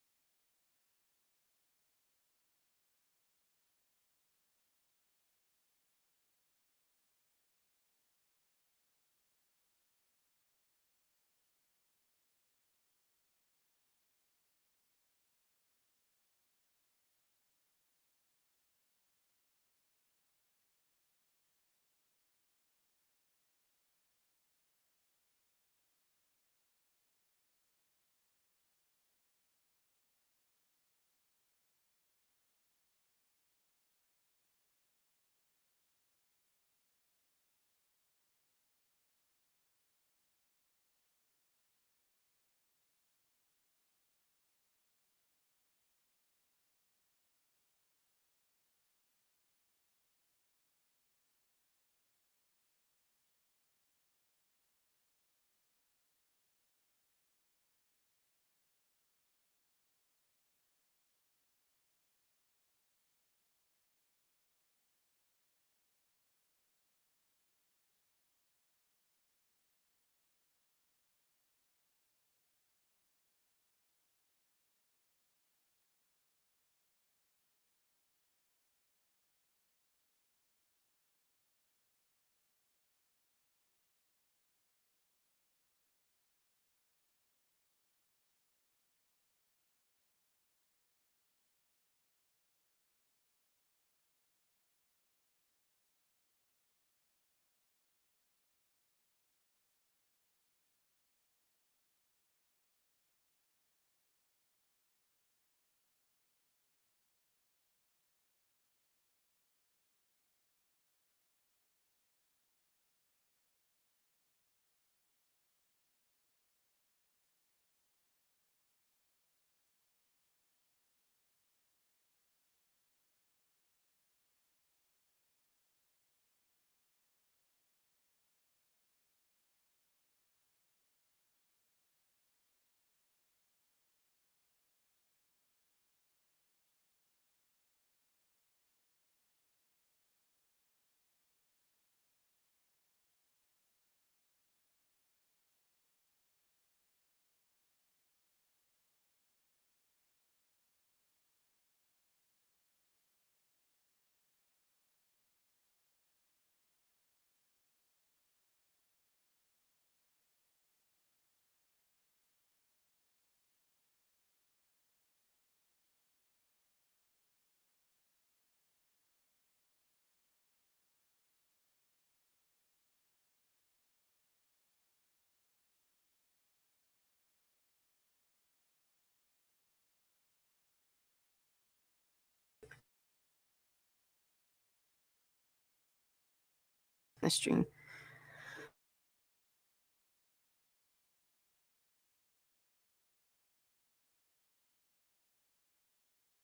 the stream.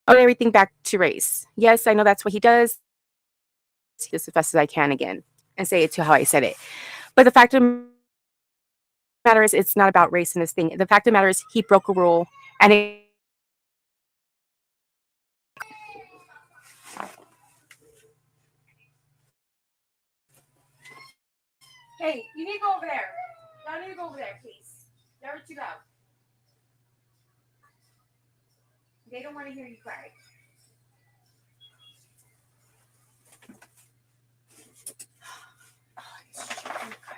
Oh, everything back to race. Yes, I know that's what he does. Just as fast as I can again and say it to how I said it. But the fact of the matter is, it's not about race in this thing. The fact of the matter is, he broke a rule, and it cost us somebody lives. Hey, you need to go over there. Y'all need to go over there, please. There you go. They don't want to hear you cry.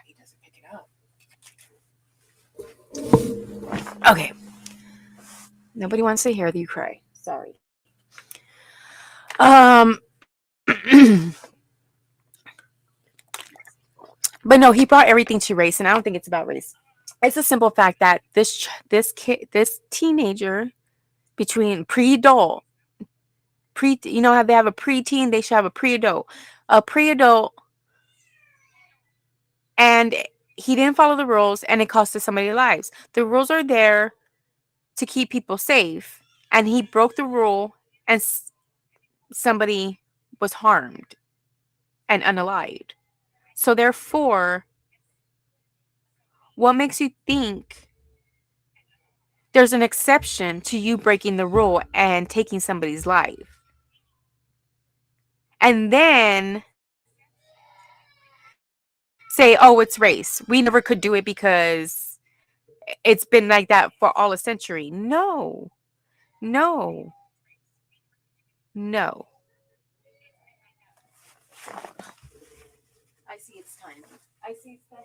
He doesn't pick it up. Okay. Nobody wants to hear you cry. Sorry. Um, but no, he brought everything to race, and I don't think it's about race. It's a simple fact that this teenager between pre-adult, you know how they have a preteen, they should have a pre-adult, and he didn't follow the rules, and it costed somebody lives. The rules are there to keep people safe, and he broke the rule, and somebody was harmed and unalived. So therefore, what makes you think there's an exception to you breaking the rule and taking somebody's life? And then say, oh, it's race. We never could do it because it's been like that for all a century. No, no, no. I see it's time. I see it's time.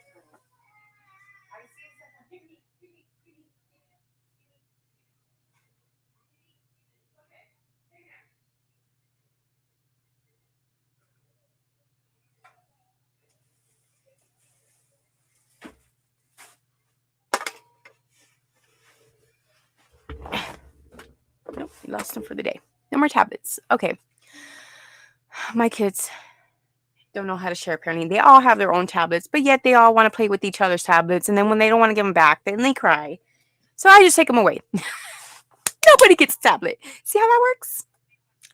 Nope, we lost them for the day. No more tablets. Okay. My kids don't know how to share parenting. They all have their own tablets, but yet they all want to play with each other's tablets. And then when they don't want to give them back, then they cry. So I just take them away. Nobody gets a tablet. See how that works?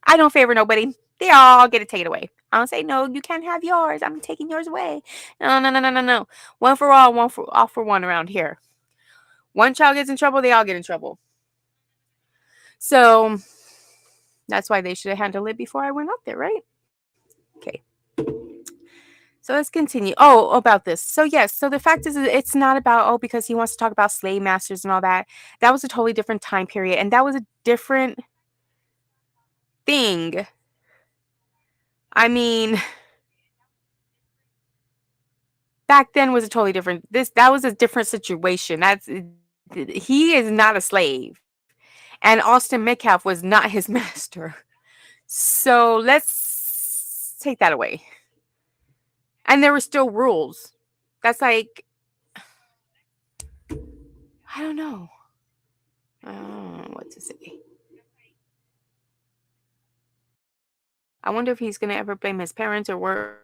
I don't favor nobody. They all get to take it away. I don't say, no, you can't have yours. I'm taking yours away. No, no, no, no, no, no. One for all, one for all for one around here. One child gets in trouble, they all get in trouble. So that's why they should have handled it before I went up there, right? Okay. So let's continue. Oh, about this. So yes, so the fact is it's not about, oh, because he wants to talk about slave masters and all that. That was a totally different time period, and that was a different thing. I mean, back then was a totally different that was a different situation. He is not a slave. And Austin Metcalf was not his master. So let's take that away. And there were still rules. That's like, I don't know. I don't know what to say. I wonder if he's going to ever blame his parents, or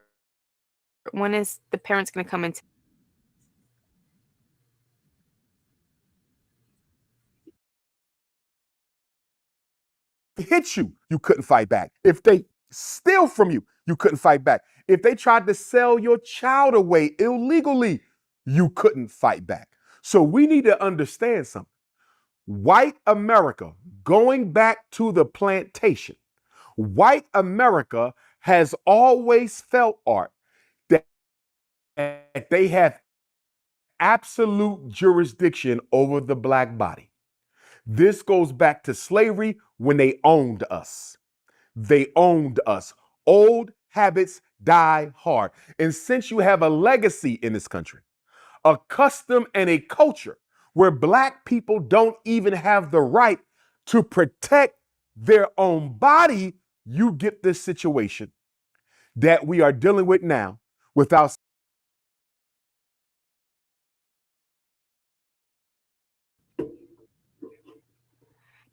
when is the parents going to come into. Hit you, you couldn't fight back. If they steal from you, you couldn't fight back. If they tried to sell your child away illegally, you couldn't fight back. So we need to understand something. White America, going back to the plantation, white America has always felt, Art, that they have absolute jurisdiction over the black body. This goes back to slavery when they owned us. They owned us. Old habits die hard. And since you have a legacy in this country, a custom and a culture where black people don't even have the right to protect their own body, you get this situation that we are dealing with now without.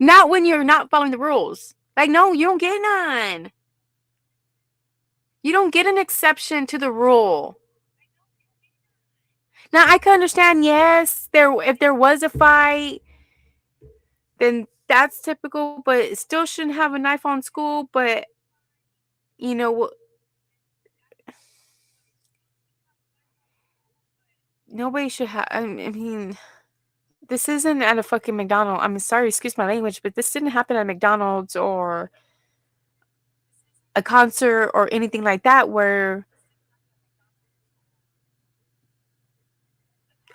Not when you're not following the rules. Like, no, you don't get none. You don't get an exception to the rule. Now, I can understand, yes, if there was a fight, then that's typical, but it still shouldn't have a knife on school. But, you know, nobody should have. I mean, this isn't at a fucking McDonald's. I'm sorry, excuse my language, but this didn't happen at McDonald's or a concert or anything like that where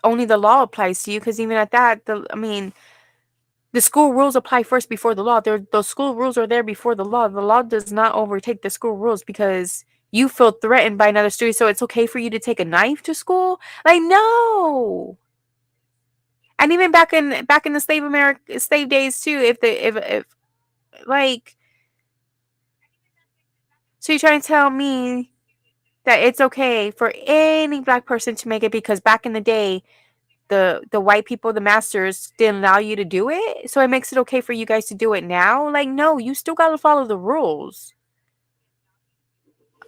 only the law applies to you. Because even at that, the school rules apply first before the law. Those school rules are there before the law. The law does not overtake the school rules because you feel threatened by another student, so it's okay for you to take a knife to school. Like, no. And even back in the slave days too, if like, so you're trying to tell me that it's okay for any black person to make it because back in the day the white people, the masters, didn't allow you to do it, so it makes it okay for you guys to do it now? Like, no, you still got to follow the rules.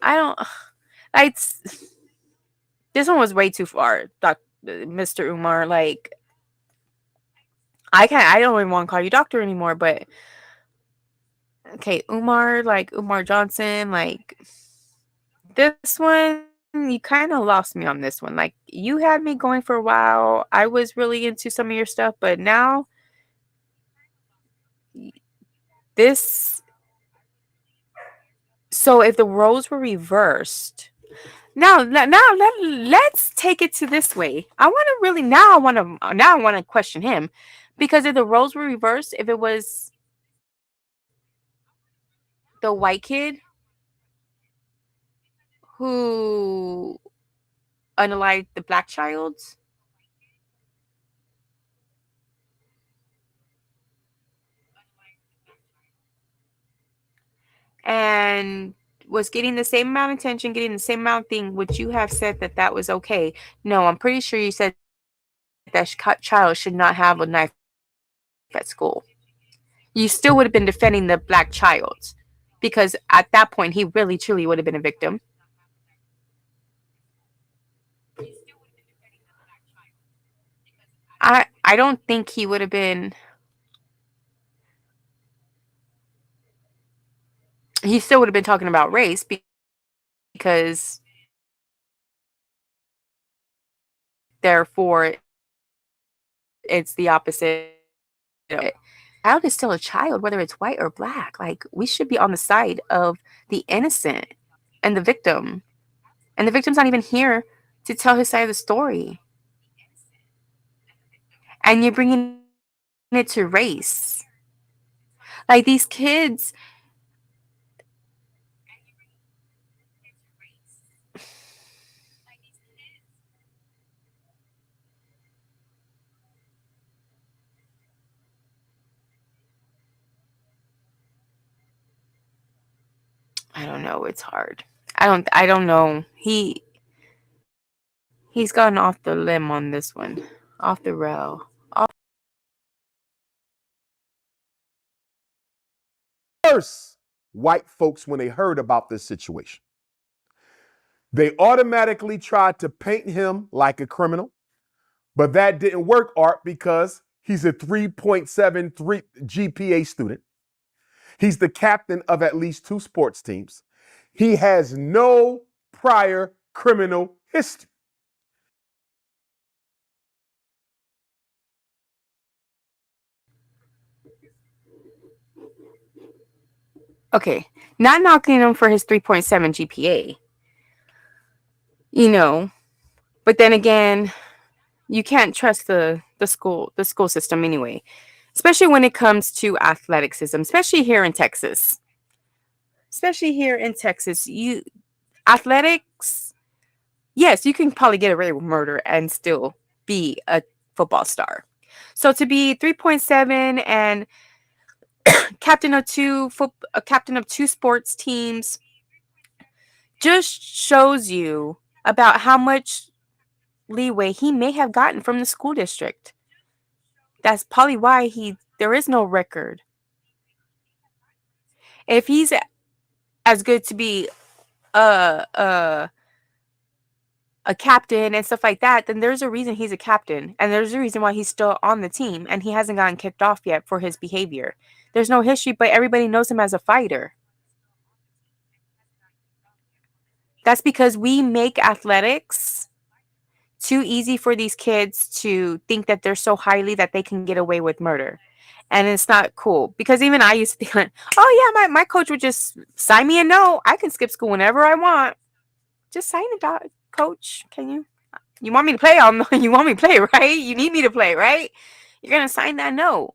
I don't like this one was way too far, Mr. Umar. Like, I don't even want to call you doctor anymore, but Okay, Umar, like Umar Johnson, like this one, you kind of lost me on this one. Like you had me going for a while. I was really into some of your stuff, but now this. So if the roles were reversed, let's take it to this way. I want to really now I want to question him, because if the roles were reversed, if it was the white kid who unalived the black child and was getting the same amount of attention, getting the same amount of thing, would you have said that that was okay? No, I'm pretty sure you said that child should not have a knife at school. You still would have been defending the black child, because at that point he really truly would have been a victim. I don't think he would have been. He still would have been talking about race, because therefore it's the opposite of it. Child is still a child, whether it's white or black. Like, we should be on the side of the innocent and the victim. And the victim's not even here to tell his side of the story. And you're bringing it to race. Like, these kids, I don't know, it's hard. I don't know. He's gone off the limb on this one. Off the rail. First, white folks, when they heard about this situation, they automatically tried to paint him like a criminal, but that didn't work, Art, because he's a 3.73 GPA student. He's the captain of at least 2 sports teams. He has no prior criminal history. Okay. Not knocking him for his 3.7 GPA. You know, but then again, you can't trust the school system anyway, especially when it comes to athleticism, especially here in Texas. You athletics, yes, you can probably get away with murder and still be a football star. So to be 3.7 and captain of two sports teams just shows you about how much leeway he may have gotten from the school district. That's probably why he there is no record. If he's as good to be a a a captain and stuff like that, then there's a reason he's a captain, and there's a reason why he's still on the team and he hasn't gotten kicked off yet for his behavior. There's no history, but everybody knows him as a fighter. That's because we make athletics too easy for these kids to think that they're so highly that they can get away with murder. And it's not cool, because even I used to think like, oh yeah, my coach would just sign me a note. I can skip school whenever I want. Just sign it, coach. Can you? You want me to play? You want me to play, right? You need me to play, right? You're gonna sign that note.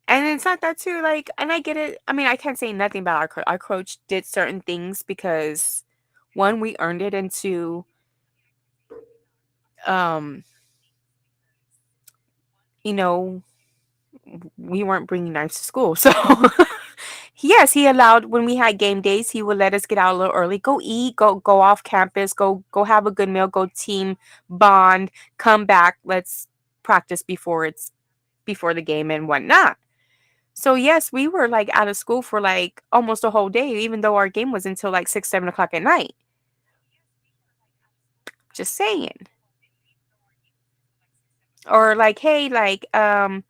And it's not that too, like, and I get it. I mean, I can't say nothing about our coach. Our coach did certain things because, one, we earned it, and two, um, you know, we weren't bringing knives to school. So, yes, he allowed when we had game days, he would let us get out a little early, go eat, go off campus, go have a good meal, go team bond, come back, let's practice before the game and whatnot. So yes, we were like out of school for like almost a whole day, even though our game was until like 6, 7 o'clock at night. Just saying. Or like, hey, like, can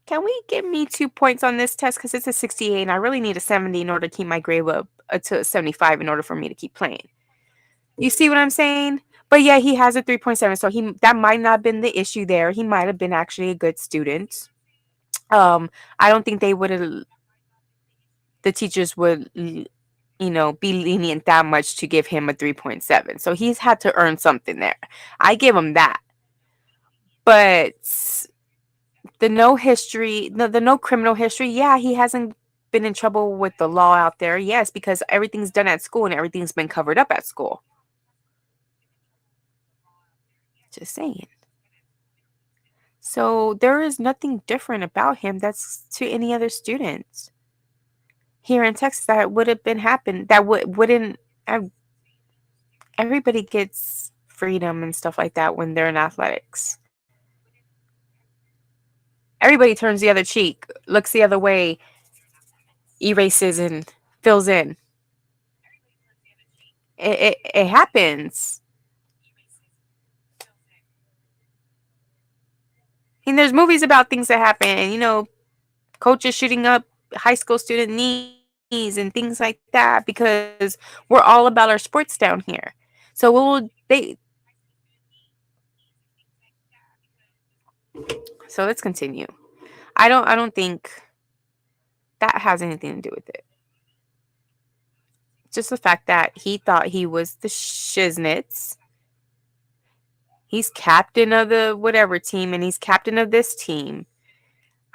we give me 2 points on this test because it's a 68 and I really need a 70 in order to keep my grade up to a 75 in order for me to keep playing. You see what I'm saying? But yeah, he has a 3.7, so he that might not have been the issue there. He might have been actually a good student. I don't think they would have the teachers would be lenient that much to give him a 3.7. So he's had to earn something there. I give him that. But the no criminal history, yeah, he hasn't been in trouble with the law out there. Yes, because everything's done at school and everything's been covered up at school. Just saying. So there is nothing different about him that's to any other students here in Texas that would have been happened that wouldn't everybody gets freedom and stuff like that when they're in athletics. Everybody turns the other cheek, looks the other way, erases and fills in. It happens. I mean, there's movies about things that happen, and coaches shooting up high school student knees and things like that because we're all about our sports down here. So let's continue. I don't think that has anything to do with it. Just the fact that he thought he was the shiznits. He's captain of the whatever team and he's captain of this team.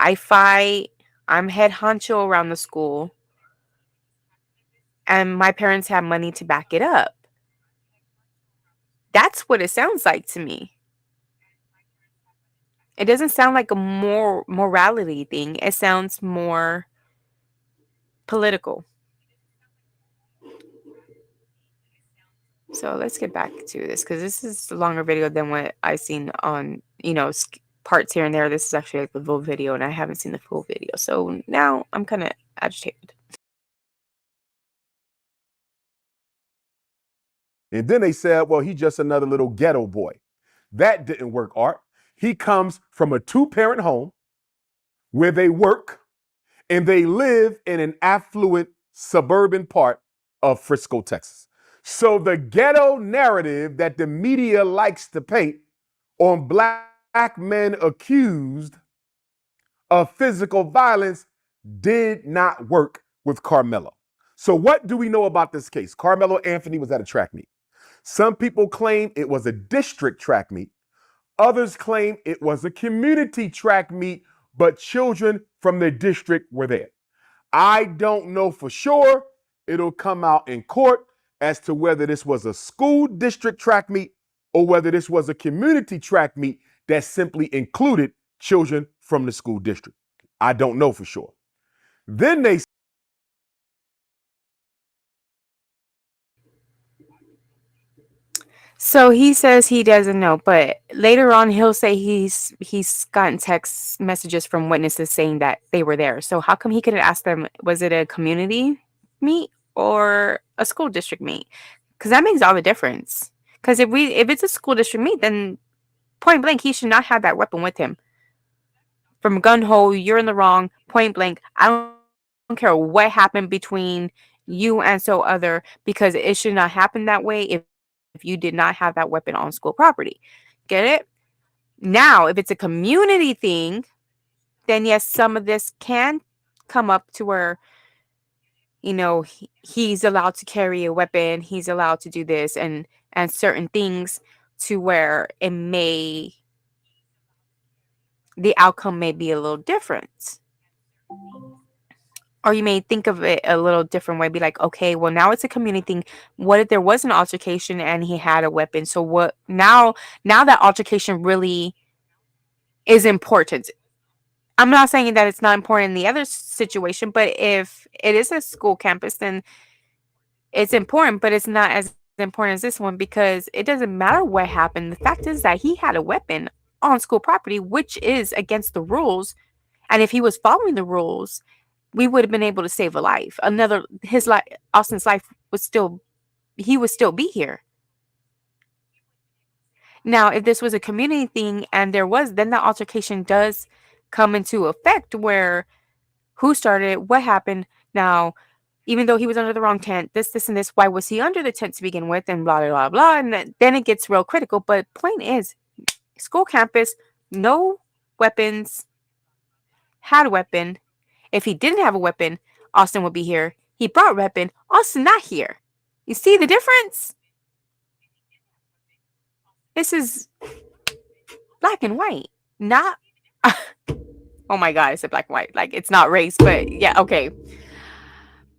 I fight. I'm head honcho around the school. And my parents have money to back it up. That's what it sounds like to me. It doesn't sound like a more morality thing. It sounds more political. So let's get back to this because this is a longer video than what I've seen on, parts here and there. This is actually like the full video and I haven't seen the full video. So now I'm kind of agitated. And then they said, well, he's just another little ghetto boy. That didn't work, Art. He comes from a two-parent home where they work and they live in an affluent suburban part of Frisco, Texas. So the ghetto narrative that the media likes to paint on black men accused of physical violence did not work with Karmelo. So what do we know about this case? Karmelo Anthony was at a track meet. Some people claim it was a district track meet. Others claim it was a community track meet, but children from the district were there. I don't know for sure. It'll come out in court as to whether this was a school district track meet or whether this was a community track meet that simply included children from the school district. I don't know for sure. Then they So he says he doesn't know, but later on he'll say he's gotten text messages from witnesses saying that they were there. So how come he couldn't ask them, was it a community meet or a school district meet? Because that makes all the difference. Because if it's a school district meet, then point blank he should not have that weapon with him. From gun ho, you're in the wrong. Point blank, I don't care what happened between you and so other, because it should not happen that way if you did not have that weapon on school property. Get it? Now, if it's a community thing, then yes, some of this can come up to where he's allowed to carry a weapon, he's allowed to do this and certain things to where the outcome may be a little different. Or you may think of it a little different way, be like, okay, well now it's a community thing. What if there was an altercation and he had a weapon? So what now that altercation really is important. I'm not saying that it's not important in the other situation, but if it is a school campus, then it's important, but it's not as important as this one because it doesn't matter what happened. The fact is that he had a weapon on school property, which is against the rules. And if he was following the rules, we would have been able to save a life. His life, Austin's life would still, he would still be here. Now, if this was a community thing and there was, then that altercation does come into effect where who started it, what happened. Now, even though he was under the wrong tent, this, and this, why was he under the tent to begin with, and blah, blah, blah, blah. And then it gets real critical. But point is, school campus, no weapons, had a weapon. If he didn't have a weapon, Austin would be here. He brought a weapon, Austin not here. You see the difference? This is black and white, not. Oh my god, I said black and white. Like it's not race, but yeah, okay.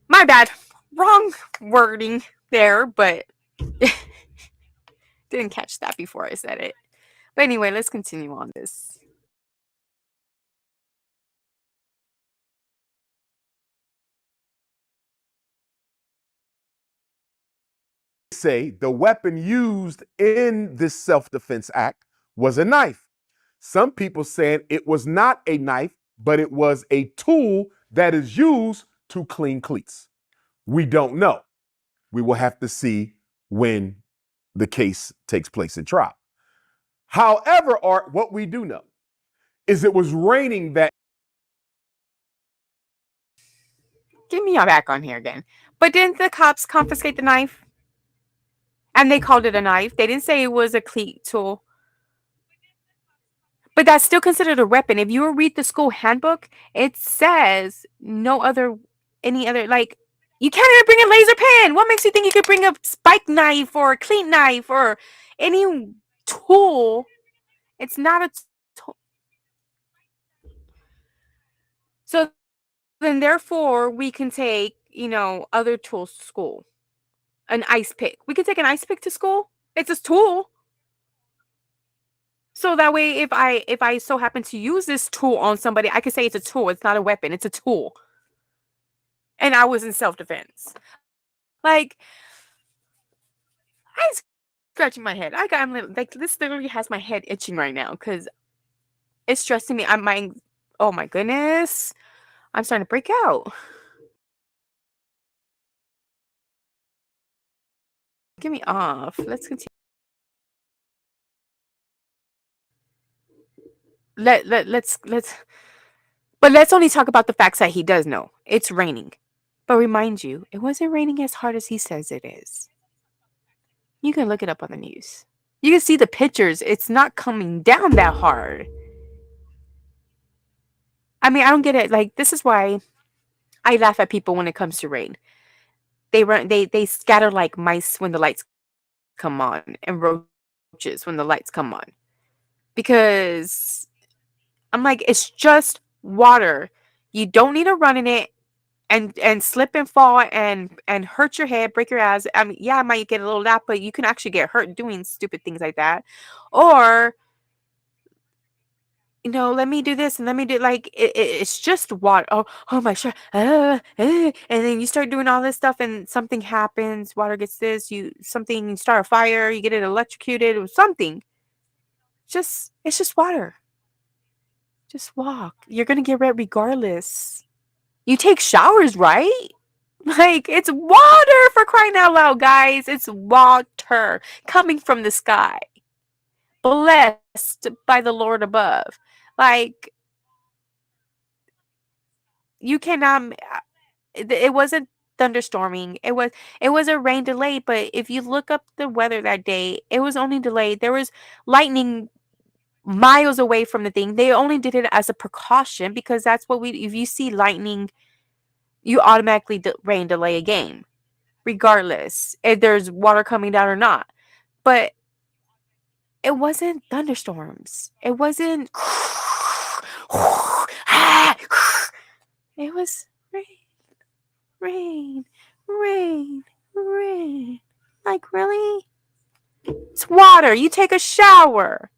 My bad. Wrong wording there, but didn't catch that before I said it. But anyway, let's continue on this. Say the weapon used in this self-defense act was a knife. Some people saying it was not a knife, but it was a tool that is used to clean cleats. We don't know. We will have to see when the case takes place in trial. However, Art, what we do know is it was raining that. Give me your back on here again. But didn't the cops confiscate the knife? And they called it a knife. They didn't say it was a cleat tool. But that's still considered a weapon. If you read the school handbook, it says no other, any other, like, you can't even bring a laser pen. What makes you think you could bring a spike knife or a clean knife or any tool? It's not a tool. So then, therefore, we can take, other tools to school. An ice pick. We could take an ice pick to school. It's a tool. So that way, if I so happen to use this tool on somebody, I could say it's a tool. It's not a weapon. It's a tool. And I was in self-defense. Like, I'm scratching my head. I'm like, this literally has my head itching right now because it's stressing me. Oh my goodness. I'm starting to break out. Get me off. Let's continue. Let's but let's only talk about the facts that he does know. It's raining. But remind you, it wasn't raining as hard as he says it is. You can look it up on the news. You can see the pictures. It's not coming down that hard. I mean, I don't get it. Like, this is why I laugh at people when it comes to rain. They scatter like mice when the lights come on and roaches when the lights come on. Because I'm like, it's just water. You don't need to run in it and slip and fall and hurt your head, break your ass. I mean, yeah, I might get a little lap, but you can actually get hurt doing stupid things like that. Or let me do this and let me do like it's just water. Oh my sure. And then you start doing all this stuff and something happens. Water gets this. You start a fire. You get it electrocuted or something. It's just water. Just walk. You're gonna get wet regardless. You take showers, right? Like, it's water for crying out loud, guys. It's water coming from the sky. Blessed by the Lord above. Like, you cannot. It wasn't thunderstorming. It was a rain delay, but if you look up the weather that day, it was only delayed. There was lightning miles away from the thing. They only did it as a precaution because that's what if you see lightning, you automatically rain delay a game, regardless if there's water coming down or not. But it wasn't thunderstorms. It wasn't. It was rain, rain, rain. Like, really? It's water. You take a shower.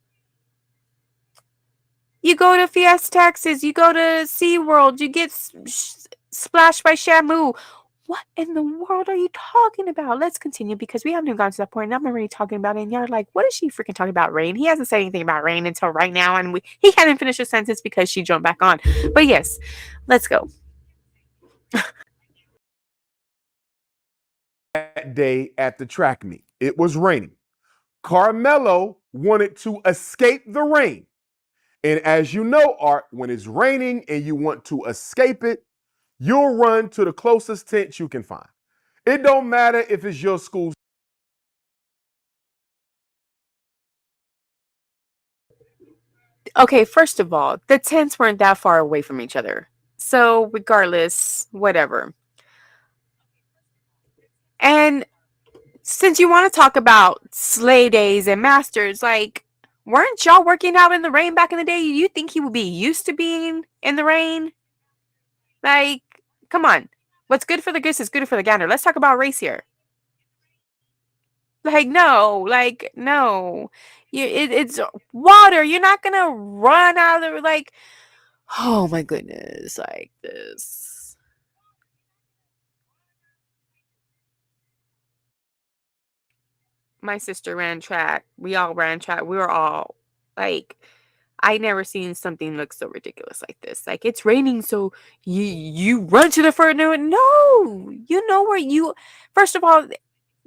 You go to Fiesta, Texas. You go to SeaWorld. You get splashed by Shamu. What in the world are you talking about? Let's continue because we haven't even gotten to that point. And I'm already talking about it. And you're like, what is she freaking talking about rain? He hasn't said anything about rain until right now. And he hadn't finished a sentence because she jumped back on. But yes, let's go. That day at the track meet, it was raining. Karmelo wanted to escape the rain. And as you know, Art, when it's raining and you want to escape it, you'll run to the closest tent you can find. It don't matter if it's your school. Okay, first of all, the tents weren't that far away from each other. So, regardless, whatever. And since you want to talk about sleigh days and masters, like, weren't y'all working out in the rain back in the day? You think he would be used to being in the rain? Like, come on. What's good for the goose is good for the gander. Let's talk about race here. Like, no. It's water. You're not gonna run out of the, like, oh my goodness, like this. My sister ran track. We all ran track. We were all like, I never seen something look so ridiculous like this. Like, it's raining, so you run to the front. No, no, you know where you. First of all,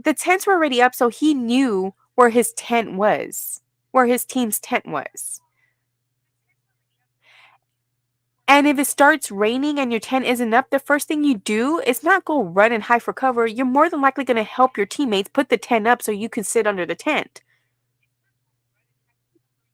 the tents were already up, so he knew where his tent was, where his team's tent was. And if it starts raining and your tent isn't up, the first thing you do is not go run and hide for cover. You're more than likely going to help your teammates put the tent up so you can sit under the tent.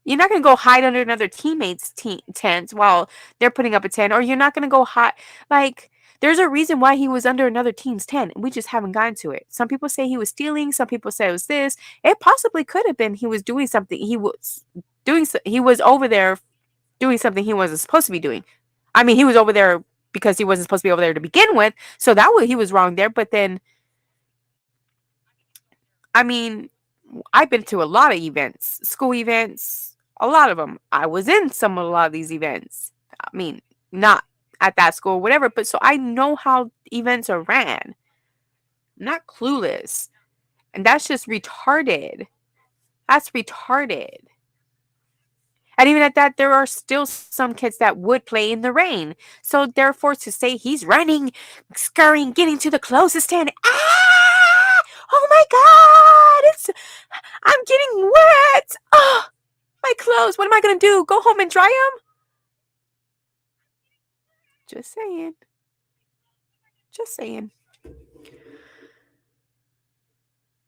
You're not going to go hide under another teammate's tent while they're putting up a tent, or you're not going to go hide. Like, there's a reason why he was under another team's tent. We just haven't gotten to it. Some people say he was stealing. Some people say it was this. It possibly could have been he was doing something. He was over there doing something he wasn't supposed to be doing. I mean, he was over there because he wasn't supposed to be over there to begin with. So that way he was wrong there. But then, I mean, I've been to a lot of events, school events, a lot of them. I was in some of a lot of these events. I mean, not at that school, whatever, but so I know how events are ran. I'm not clueless. And that's just retarded. That's retarded. And even at that, there are still some kids that would play in the rain. So therefore, to say he's running, scurrying, getting to the closest tent. Ah! Oh my God! I'm getting wet. Oh, my clothes. What am I gonna do? Go home and dry them? Just saying. Just saying.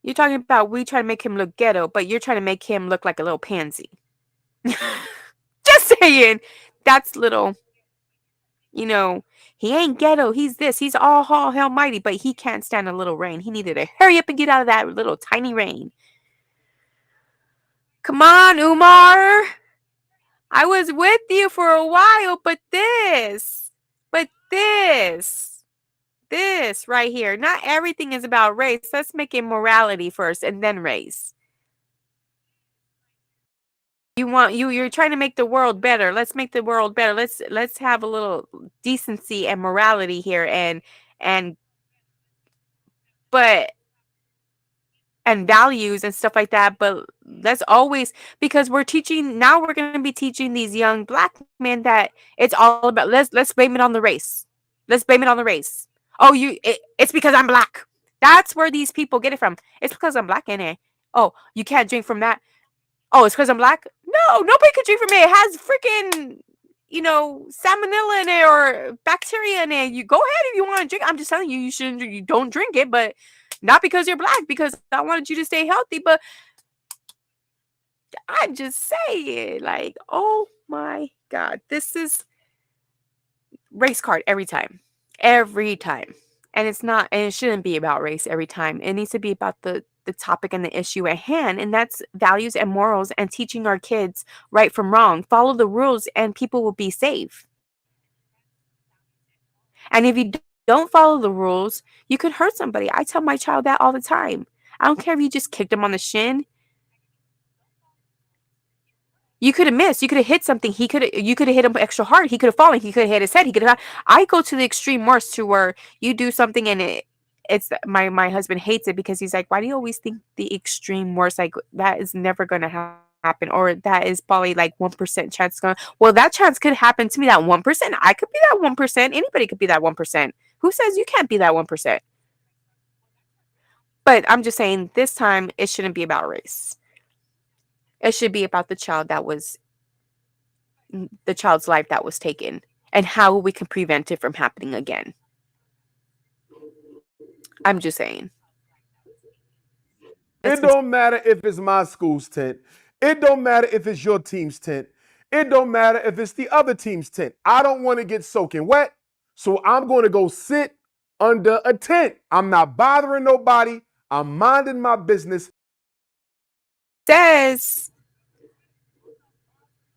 You're talking about we try to make him look ghetto, but you're trying to make him look like a little pansy. Just saying. That's little. You know, he ain't ghetto. He's this. He's all hell mighty, but he can't stand a little rain. He needed to hurry up and get out of that little tiny rain. Come on, Umar. I was with you for a while, this right here. Not everything is about race. Let's make it morality first and then race. You're trying to make the world better. Let's make the world better. Let's have a little decency and morality here and but and values and stuff like that, but let's always, because we're going to be teaching these young black men that it's all about, let's blame it on the race. Let's blame it on the race. Oh, it's because I'm black. That's where these people get it from. It's because I'm black in it. Oh, you can't drink from that. Oh, it's because I'm black. No, nobody could drink from it. It has freaking, salmonella in it or bacteria in it. You go ahead if you want to drink. I'm just telling you, you don't drink it, but not because you're black, because I wanted you to stay healthy. But I'm just saying, like, oh my God, this is race card every time. Every time. And it shouldn't be about race every time. It needs to be about the topic and the issue at hand, and that's values and morals and teaching our kids right from wrong. Follow the rules and people will be safe. And if you don't follow the rules, you could hurt somebody. I tell my child that all the time. I don't care if you just kicked him on the shin. You could have missed. You could have hit something. You could have hit him extra hard. He could have fallen. He could have hit his head. He could have. I go to the extreme worst, to where you do something and it's my husband hates it because he's like, why do you always think the extreme worst? Like, that is never going to happen, or that is probably like 1% chance going. Well, that chance could happen to me. That 1%. I could be that 1%. Anybody could be that 1%. Who says you can't be that 1%? But I'm just saying, this time it shouldn't be about race. It should be about the child's life that was taken and how we can prevent it from happening again. I'm just saying. Let's It continue. don't matter if it's my school's tent. It don't matter if it's your team's tent. It don't matter if it's the other team's tent. I don't want to get soaking wet, so I'm going to go sit under a tent. I'm not bothering nobody. I'm minding my business. Says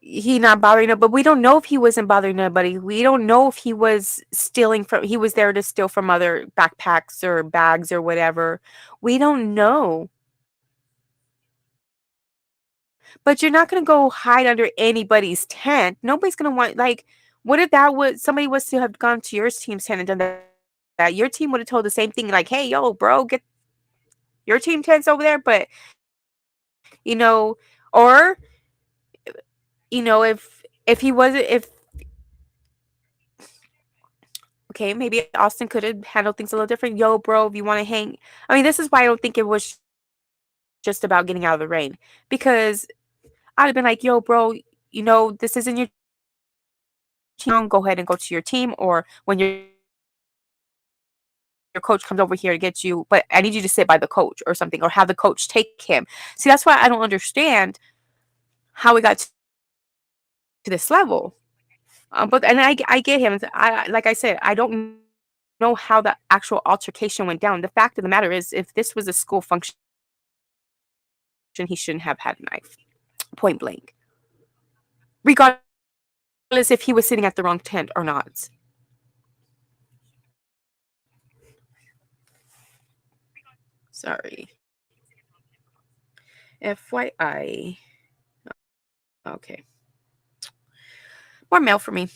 he not bothering no, but we don't know if he wasn't bothering nobody. We don't know if he was stealing from. He was there to steal from other backpacks or bags or whatever. We don't know. But you're not gonna go hide under anybody's tent. Nobody's gonna want like. What if that was somebody was to have gone to your team's tent and done that? Your team would have told the same thing, like, "Hey, yo, bro, get your team tents over there." But or if he wasn't, if okay, maybe Austin could have handled things a little different. Yo, bro, if you want to hang, I mean, this is why I don't think it was just about getting out of the rain because I'd have been like, yo, bro, this isn't your team. Go ahead and go to your team, or when your coach comes over here to get you, but I need you to sit by the coach or something, or have the coach take him. See, that's why I don't understand how we got to this level. But and I get him. But and I get him. Like I said, I don't know how the actual altercation went down. The fact of the matter is, if this was a school function, he shouldn't have had a knife. Point blank. Regardless if he was sitting at the wrong tent or not. Sorry. FYI. Okay. More mail for me. I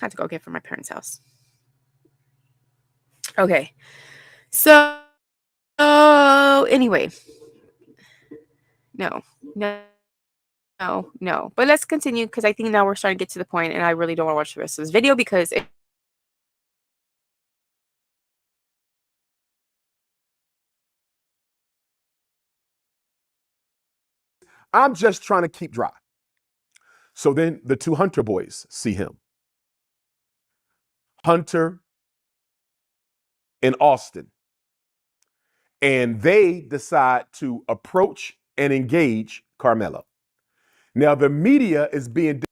had to go get from my parents' house. Okay. So anyway, no. But let's continue because I think now we're starting to get to the point, and I really don't want to watch the rest of this video because it just makes me feel like I'm just trying to keep dry. So then the two Hunter boys see him. Hunter and Austin. And they decide to approach and engage Karmelo. Now, the media is being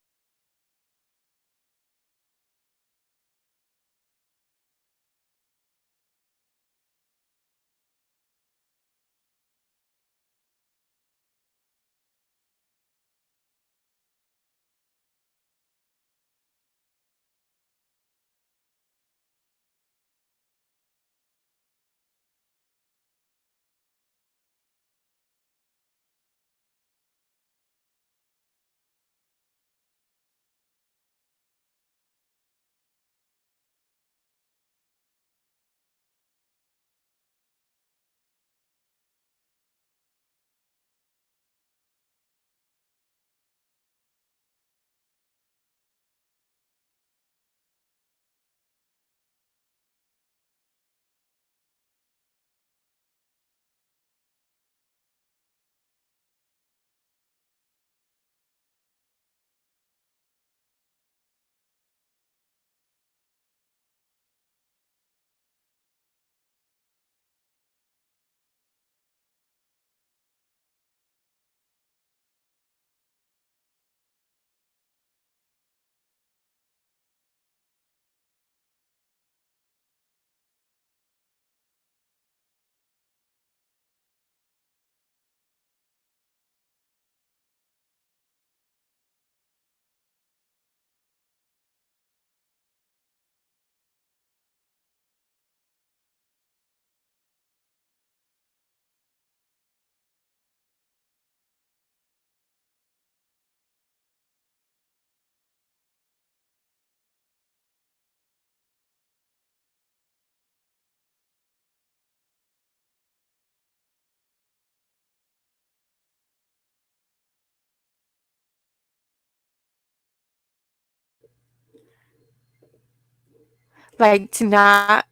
like to not.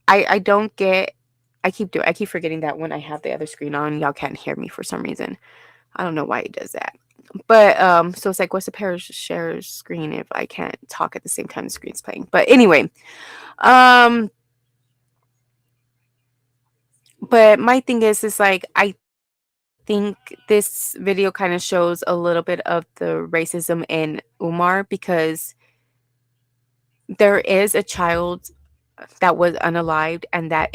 I don't get I keep forgetting that when I have the other screen on, y'all can't hear me for some reason. I don't know why it does that. But so it's like, what's the pair share screen if I can't talk at the same time the screen's playing? But anyway, um, but my thing is like I think this video kind of shows a little bit of the racism in Umar because there is a child that was unalived and that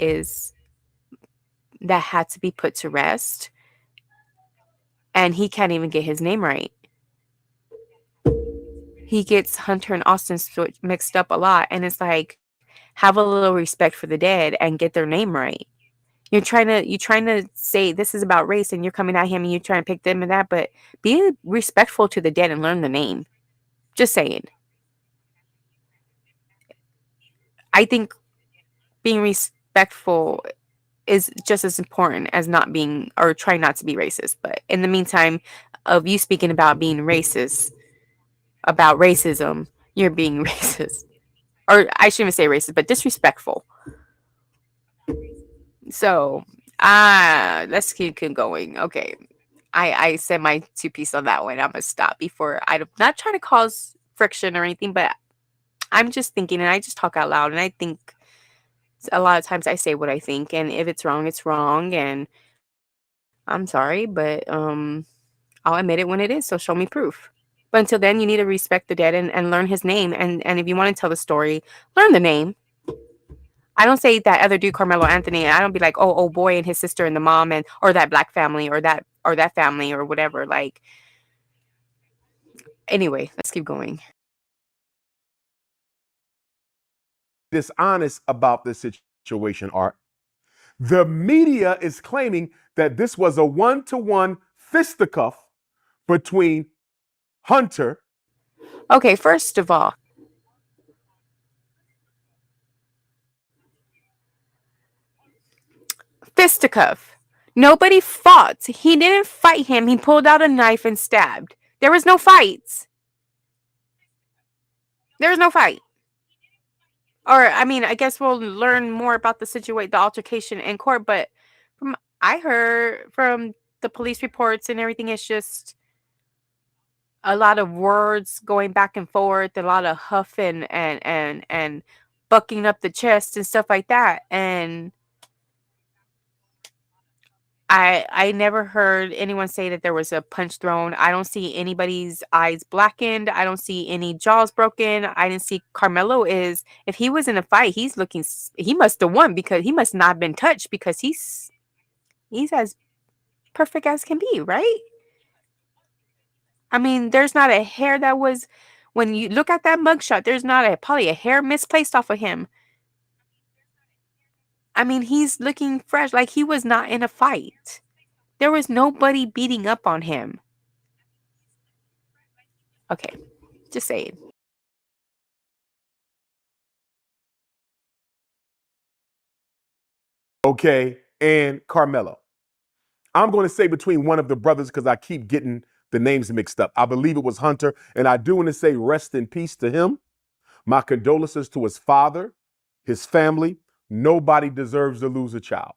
had to be put to rest, and he can't even get his name right. He gets Hunter and Austin mixed up a lot, and it's like, have a little respect for the dead and get their name right. You're trying to say this is about race, and you're coming at him and you're trying to pick them and that, but be respectful to the dead and learn the name. Just saying. I think being respectful is just as important as not being or trying not to be racist. But in the meantime, of you speaking about being racist, about racism, you're being racist. Or I shouldn't even say racist, but disrespectful. So, let's keep going. Okay. I said my two piece on that one. I'm gonna stop before I'm not trying to cause friction or anything, but I'm just thinking and I just talk out loud and I think a lot of times I say what I think and if it's wrong, it's wrong and I'm sorry, but I'll admit it when it is, so show me proof. But until then you need to respect the dead and learn his name and if you want to tell the story, learn the name. I don't say that other dude, Carmelo Anthony. I don't be like, oh boy, and his sister and the mom, and or that black family, or that family, or whatever. Like, anyway, let's keep going. Dishonest about this situation, Art. The media is claiming that this was a one-to-one fisticuff between Hunter. Okay, first of all, fisticuff. Nobody fought. He didn't fight him. He pulled out a knife and stabbed. There was no fights. There was no fight. Or I mean, I guess we'll learn more about the altercation in court. But from I heard from the police reports and everything, it's just a lot of words going back and forth, a lot of huffing and bucking up the chest and stuff like that. And I never heard anyone say that there was a punch thrown. I don't see anybody's eyes blackened. I don't see any jaws broken. I didn't see Carmelo is if he was in a fight, he must have won because he must not have been touched because he's as perfect as can be, right? I mean, there's not a hair that was when you look at that mugshot, there's not probably a hair misplaced off of him. I mean, he's looking fresh, like he was not in a fight. There was nobody beating up on him. Okay, just saying. Okay, and Carmelo. I'm going to say between one of the brothers because I keep getting the names mixed up. I believe it was Hunter, and I do want to say rest in peace to him. My condolences to his father, his family. Nobody deserves to lose a child.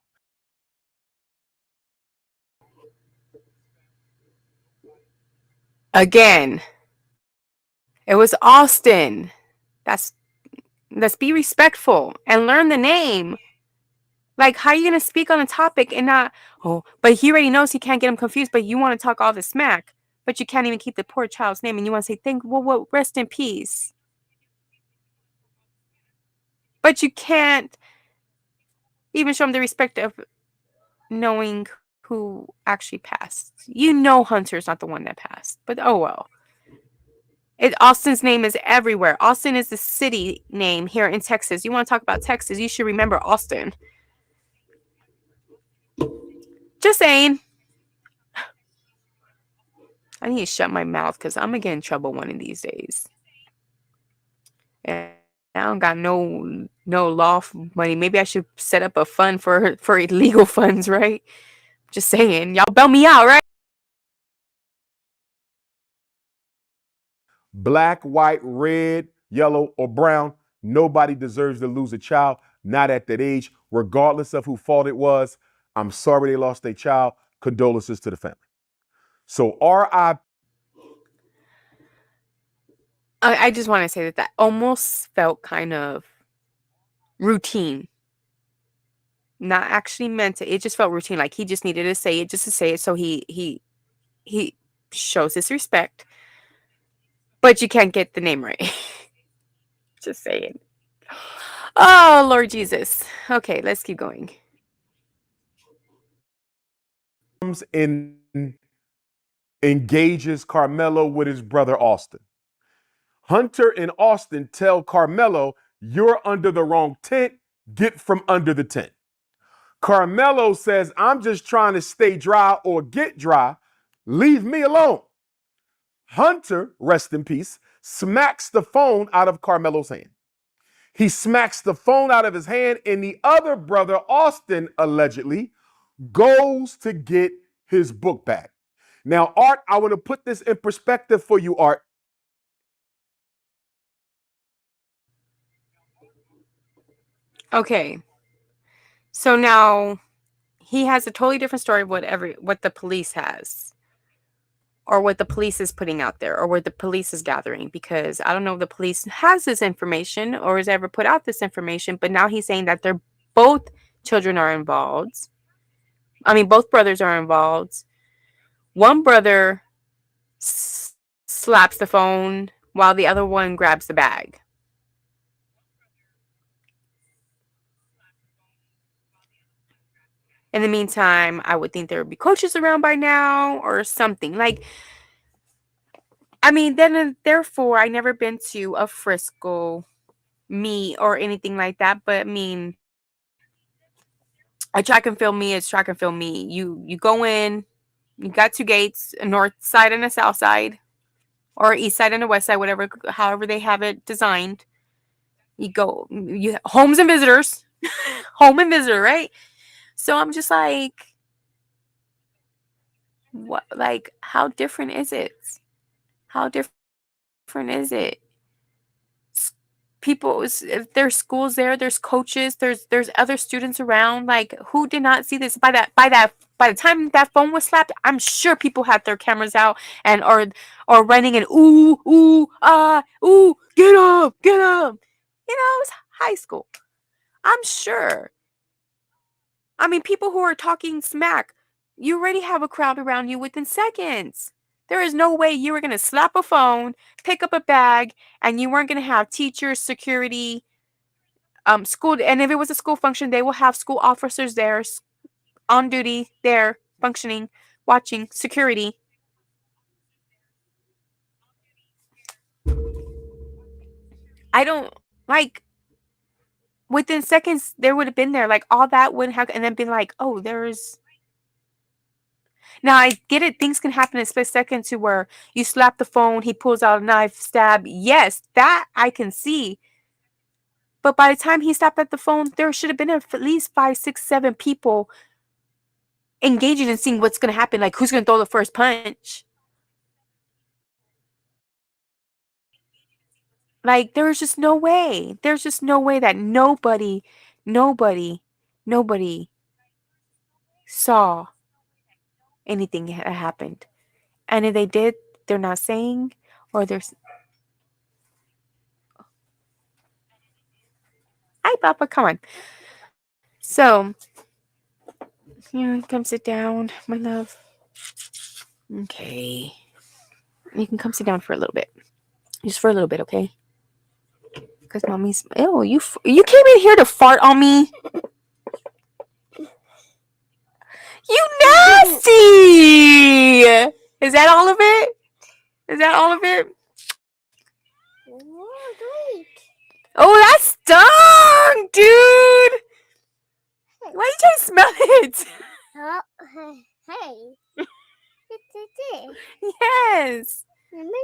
Again, it was Austin. That's let's be respectful and learn the name. Like, how are you gonna speak on a topic and not? Oh, but he already knows he can't get him confused. But you want to talk all the smack, but you can't even keep the poor child's name, and you want to say thank. Well, rest in peace. But you can't even show him the respect of knowing who actually passed. You know Hunter's not the one that passed, but oh well. Austin's name is everywhere. Austin is the city name here in Texas. You want to talk about Texas, you should remember Austin. Just saying. I need to shut my mouth because I'm going to get in trouble one of these days. And I don't got no law money. Maybe I should set up a fund for illegal funds, right? Just saying. Y'all bail me out, right? Black, white, red, yellow, or brown. Nobody deserves to lose a child. not at that age, regardless of who fault it was. I'm sorry they lost their child. Condolences to the family. So R.I. I just want to say that that almost felt kind of routine, not actually meant to. It just felt routine, like he just needed to say it just to say it, so he shows his respect, but you can't get the name right. Just saying. Oh Lord Jesus. Okay, let's keep going. comes and engages Karmelo with his brother Austin. Hunter and Austin tell Karmelo, "You're under the wrong tent. Get from under the tent." Karmelo says, "I'm just trying to stay dry or get dry. Leave me alone." Hunter, rest in peace, smacks the phone out of Carmelo's hand. He smacks the phone out of his hand, and the other brother, Austin, allegedly goes to get his book back. Now, Art, I want to put this in perspective for you, Art. Okay. So now he has a totally different story of what the police has, or what the police is putting out there, or what the police is gathering, because I don't know if the police has this information or has ever put out this information, but now he's saying that they're both children are involved. I mean, both brothers are involved. One brother slaps the phone while the other one grabs the bag. In the meantime, I would think there would be coaches around by now or something. Like, I mean, then and therefore, I never been to a Frisco meet or anything like that. But I mean, a track and field meet is track and field meet. You go in, you got two gates, a north side and a south side, or east side and a west side, whatever, however they have it designed. You go, you homes and visitors, home and visitor, right? So I'm just like, what? Like, how different is it? How different is it? People, if there's schools there, there's coaches, there's other students around. Like, who did not see this? By the time that phone was slapped, I'm sure people had their cameras out and or running and ooh, get up. It was high school. I'm sure. I mean, people who are talking smack, you already have a crowd around you within seconds. There is no way you were going to slap a phone, pick up a bag, and you weren't going to have teachers, security, school. And if it was a school function, they will have school officers there on duty, there, functioning, watching, security. I don't like within seconds, there would have been there. Like, all that wouldn't have, and then been like, oh, there's. Now I get it. Things can happen in a split second to where you slap the phone, he pulls out a knife, stab. Yes, that I can see. But by the time he stopped at the phone, there should have been at least 5, 6, 7 people engaging and seeing what's gonna happen. Like, who's gonna throw the first punch? Like, there's just no way. There's just no way that nobody saw anything that happened. And if they did, they're not saying, or there's. Hi, Papa, come on. So, come sit down, my love. Okay. You can come sit down for a little bit. Just for a little bit, okay? Because mommy's. Ew, you came in here to fart on me? You nasty! Is that all of it? Is that all of it? Oh, that stunk, dude! Why are you trying to smell it? Hey, Yes.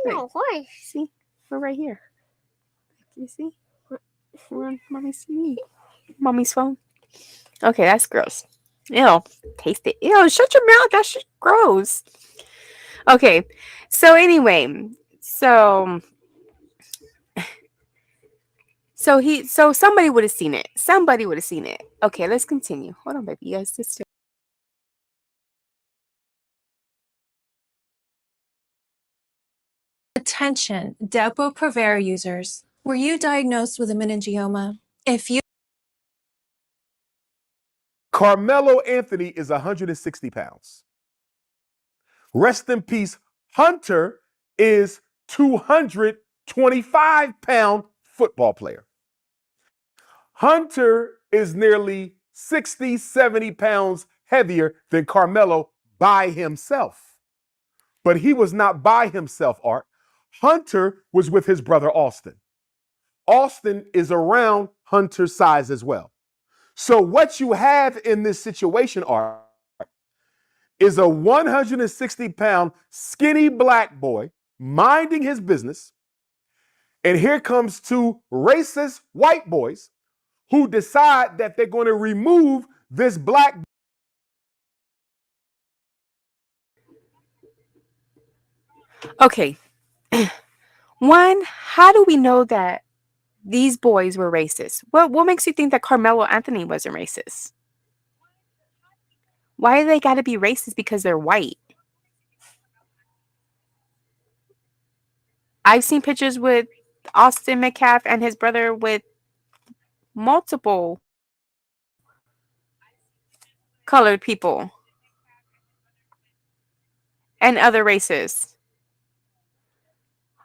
no horse. See? We're right here. You see? We're on mommy's phone. Okay, that's gross. Ew. Taste it. Ew, shut your mouth. That shit gross. Okay. So anyway, so So somebody would have seen it. Somebody would have seen it. Okay, let's continue. Hold on, baby. You guys just Attention, Depo-Provera users. Were you diagnosed with a meningioma? If you Carmelo Anthony is 160 pounds. Rest in peace, Hunter is 225-pound football player. Hunter is nearly 60, 70 pounds heavier than Carmelo by himself. But he was not by himself, Art. Hunter was with his brother Austin. Austin is around Hunter's size as well. So what you have in this situation, Art, is a 160-pound skinny black boy minding his business. And here comes two racist white boys who decide that they're going to remove this black. okay. One, how do we know that these boys were racist? What makes you think that Carmelo Anthony wasn't racist? Why do they got to be racist because they're white? I've seen pictures with Austin Metcalf and his brother with multiple colored people and other races.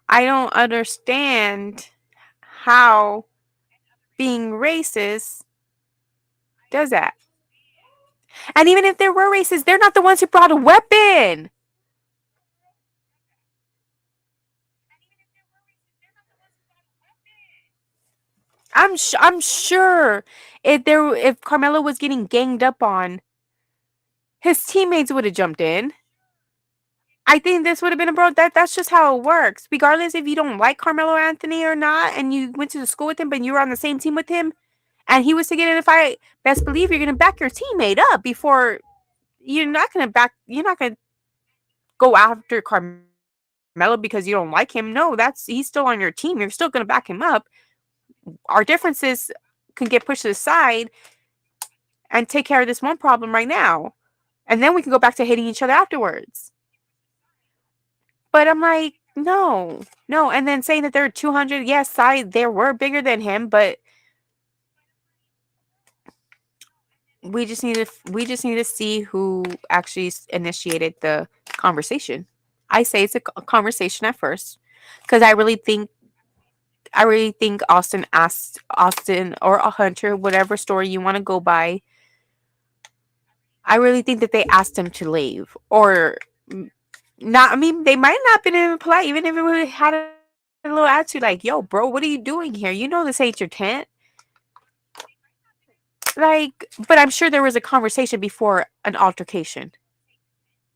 I don't understand how being racist does that. And even if there were racists, they're not the ones who brought a weapon. I'm sure if Carmelo was getting ganged up on, his teammates would have jumped in. I think this would have been a bro. That's just how it works. Regardless if you don't like Carmelo Anthony or not, and you went to the school with him, but you were on the same team with him, and he was to get in a fight, best believe you're gonna back your teammate up before you're not gonna go after Carmelo because you don't like him. No, he's still on your team. You're still gonna back him up. Our differences can get pushed to the side and take care of this one problem right now. And then we can go back to hating each other afterwards. But I'm like, no, no. And then saying that they're 200, yes, they were bigger than him, but we just need to see who actually initiated the conversation. I say it's a conversation at first because I really think Austin asked Austin or a Hunter, whatever story you want to go by. I really think that they asked him to leave or not. I mean, they might not have been even polite, even if it would had a little attitude like, "Yo, bro, what are you doing here? You know this ain't your tent." Like, but I'm sure there was a conversation before an altercation.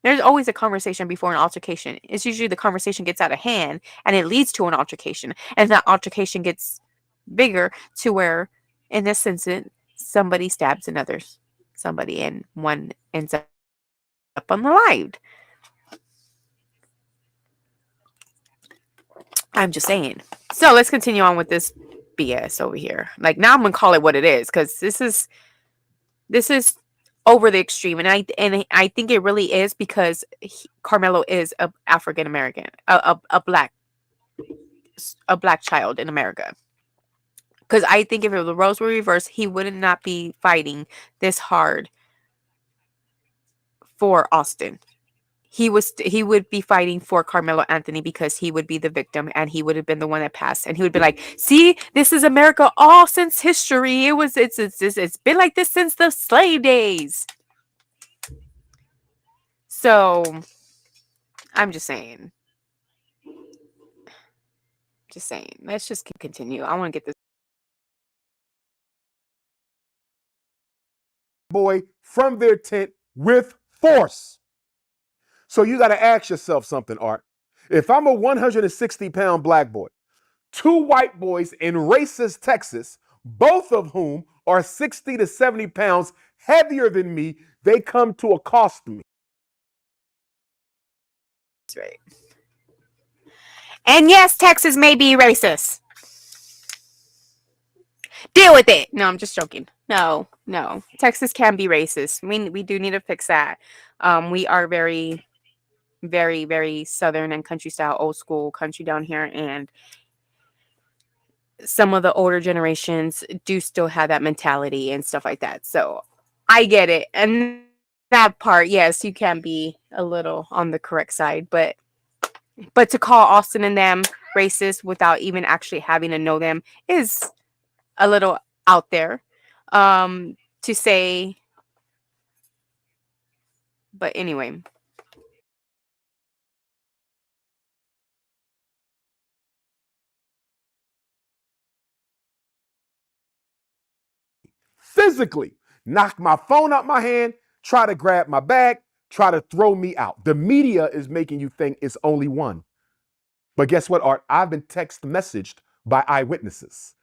There's always a conversation before an altercation. It's usually the conversation gets out of hand and it leads to an altercation. And that altercation gets bigger to where, in this instance, somebody stabs another somebody and one ends up unalived. I'm just saying. So let's continue on with this BS over here. Like now I'm gonna call it what it is because this is over the extreme, and I think it really is because Carmelo is a African American, a black child in America. Because I think if the roles were reversed, he would not be fighting this hard for Austin. He would be fighting for Carmelo Anthony because he would be the victim and he would have been the one that passed and he would be like, "See, this is America all since history. It's been like this since the slave days." So, I'm just saying. Let's just continue. I want to get this. Boy from their tent with force. So you got to ask yourself something, Art. If I'm a 160-pound black boy, two white boys in racist Texas, both of whom are 60 to 70 pounds heavier than me, they come to accost me. Right. And yes, Texas may be racist. Deal with it. No, I'm just joking. No, no. Texas can be racist. We do need to fix that. We are very, very, very southern and country style, old school country down here, and some of the older generations do still have that mentality and stuff like that. So I get it. And that part, yes, you can be a little on the correct side, but to call Austin and them racist without even actually having to know them is a little out there. To say, but anyway. Physically knock my phone out my hand, try to grab my bag, try to throw me out. The media is making you think it's only one. But guess what, Art? I've been text messaged by eyewitnesses.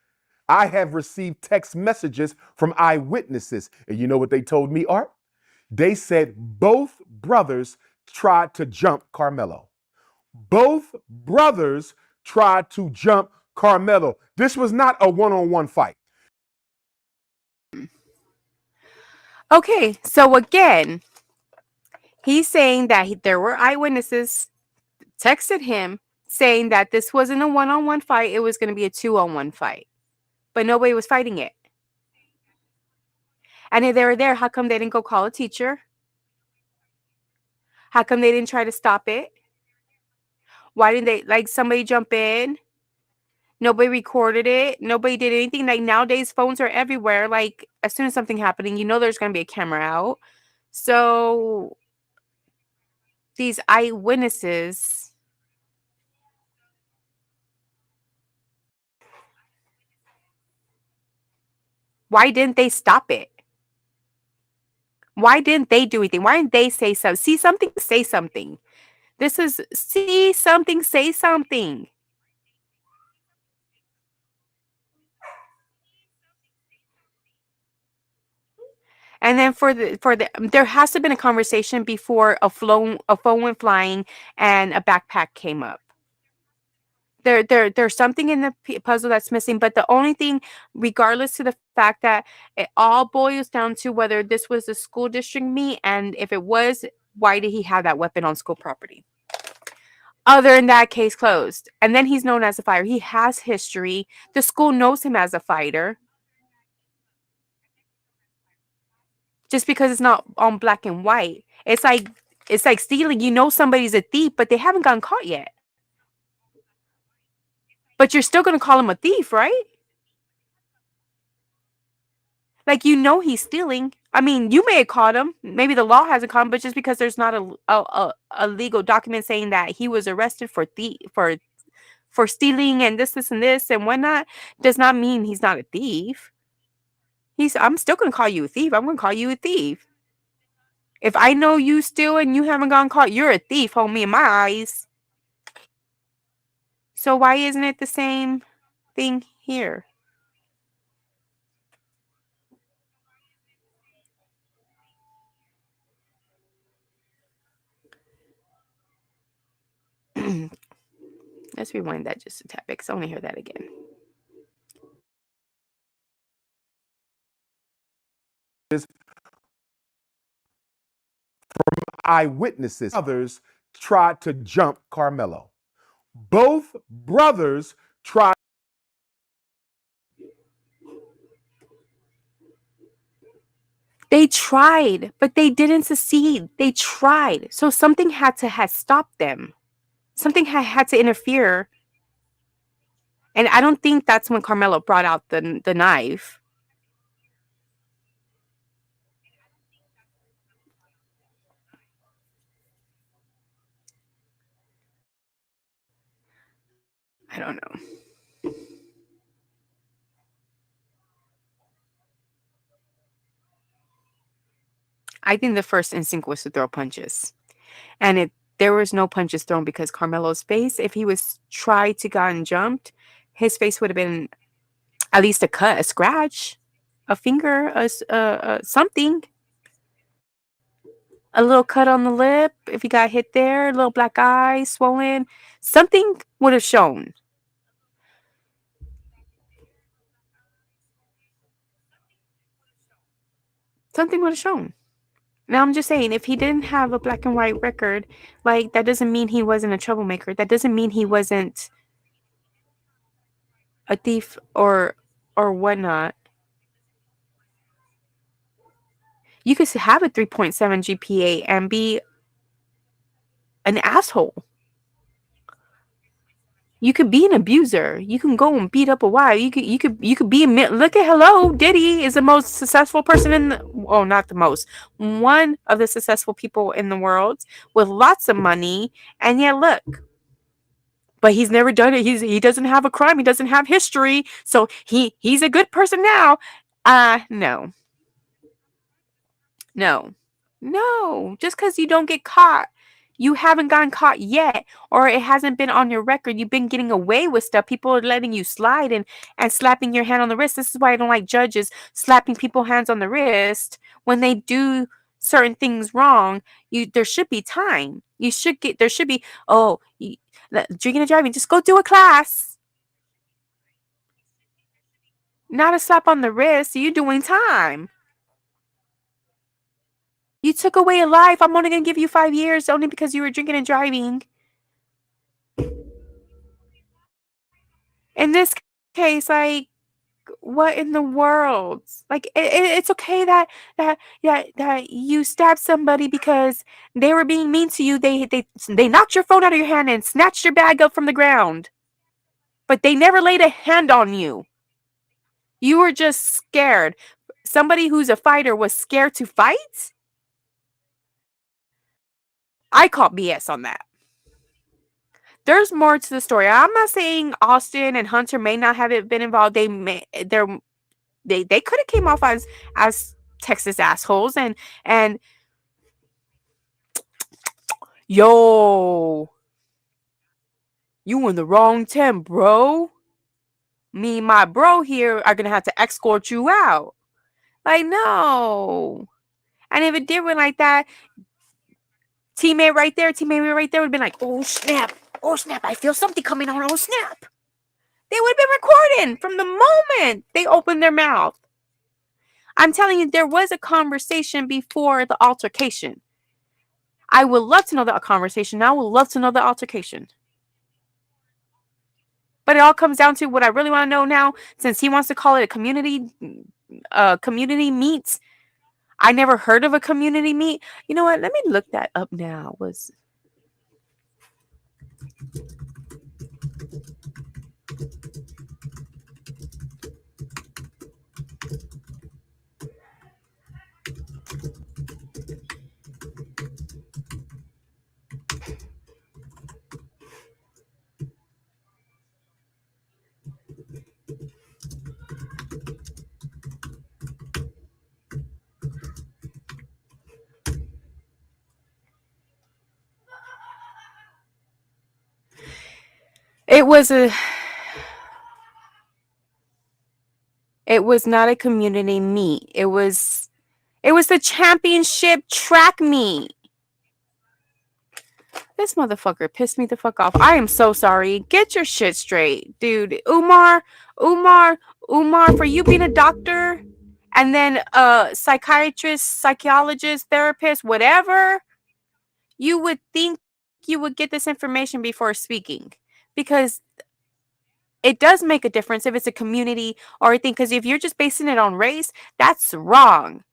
I have received text messages from eyewitnesses. And you know what they told me, Art? They said both brothers tried to jump Karmelo. Both brothers tried to jump Karmelo. This was not a one-on-one fight. Okay, so again, he's saying that there were eyewitnesses texted him saying that this wasn't a one-on-one fight, it was going to be a two-on-one fight. But nobody was fighting it. And if they were there, how come they didn't go call a teacher? How come they didn't try to stop it? Why didn't they, like, somebody jump in? Nobody recorded it. Nobody did anything. Like, nowadays, phones are everywhere. Like, as soon as something happening, you know there's going to be a camera out. So these eyewitnesses, why didn't they stop it? Why didn't they do anything? Why didn't they say something? See something, say something. This is see something, say something. And then for the there has to have been a conversation before a phone went flying and a backpack came up. There's something in the puzzle that's missing, but the only thing, regardless to the fact that it all boils down to whether this was a school district meet, and if it was, why did he have that weapon on school property? Other than that, case closed. And then he's known as a fighter. He has history. The school knows him as a fighter. Just because it's not on black and white. It's like stealing. You know somebody's a thief, but they haven't gotten caught yet. But you're still gonna call him a thief, right? Like, you know he's stealing. I mean, you may have caught him. Maybe the law hasn't caught him, but just because there's not a legal document saying that he was arrested for stealing and this and this and whatnot, does not mean he's not a thief. I'm still gonna call you a thief. I'm gonna call you a thief. If I know you steal and you haven't gotten caught, you're a thief, homie, in my eyes. So why isn't it the same thing here? Let's rewind that just a tad bit, because I want to hear that again. Eyewitnesses, others tried to jump Karmelo. Both brothers tried. They tried, but they didn't succeed. They tried. So something had to have stopped them. Something had to interfere. And I don't think that's when Carmelo brought out the knife. I don't know. I think the first instinct was to throw punches. And there was no punches thrown because Carmelo's face, if he was tried to gotten jumped, his face would have been at least a cut, a scratch, a finger, something. A little cut on the lip, if he got hit there, a little black eye, swollen, something would have shown. Something would have shown. Now I'm just saying, if he didn't have a black and white record, like that doesn't mean he wasn't a troublemaker. That doesn't mean he wasn't a thief or whatnot. You could have a 3.7 GPA and be an asshole. You could be an abuser. You can go and beat up a wife. You could be a look at hello. Diddy is the most successful person in the, oh, not the most, one of the successful people in the world with lots of money, and yet look. But he's never done it. He doesn't have a crime. He doesn't have history. So he's a good person now. No. No. No. Just because you don't get caught, you haven't gotten caught yet, or it hasn't been on your record. You've been getting away with stuff. People are letting you slide and slapping your hand on the wrist. This is why I don't like judges slapping people's hands on the wrist when they do certain things wrong. There should be time. There should be, oh, drinking and driving, just go do a class. Not a slap on the wrist. You doing time. You took away a life. I'm only going to give you 5 years only because you were drinking and driving. In this case, like, what in the world? Like, it's okay that you stabbed somebody because they were being mean to you. They knocked your phone out of your hand and snatched your bag up from the ground. But they never laid a hand on you. You were just scared. Somebody who's a fighter was scared to fight? I call BS on that. There's more to the story. I'm not saying Austin and Hunter may not have been involved. They could have came off as Texas assholes and yo, you in the wrong tent, bro. Me and my bro here are gonna have to escort you out. Like, no. And if it did went like that, teammate right there would have been like, oh snap, I feel something coming on, oh snap. They would have been recording from the moment they opened their mouth. I'm telling you, there was a conversation before the altercation. I would love to know the conversation. I would love to know the altercation. But it all comes down to what I really want to know now, since he wants to call it a community meet. I never heard of a community meet. You know what? Let me look that up now. It was not a community meet. It was the championship track meet. This motherfucker pissed me the fuck off. I am so sorry. Get your shit straight, dude. Umar, for you being a doctor and then a psychiatrist, psychologist, therapist, whatever, you would think you would get this information before speaking, because it does make a difference if it's a community or a thing, because if you're just basing it on race, that's wrong.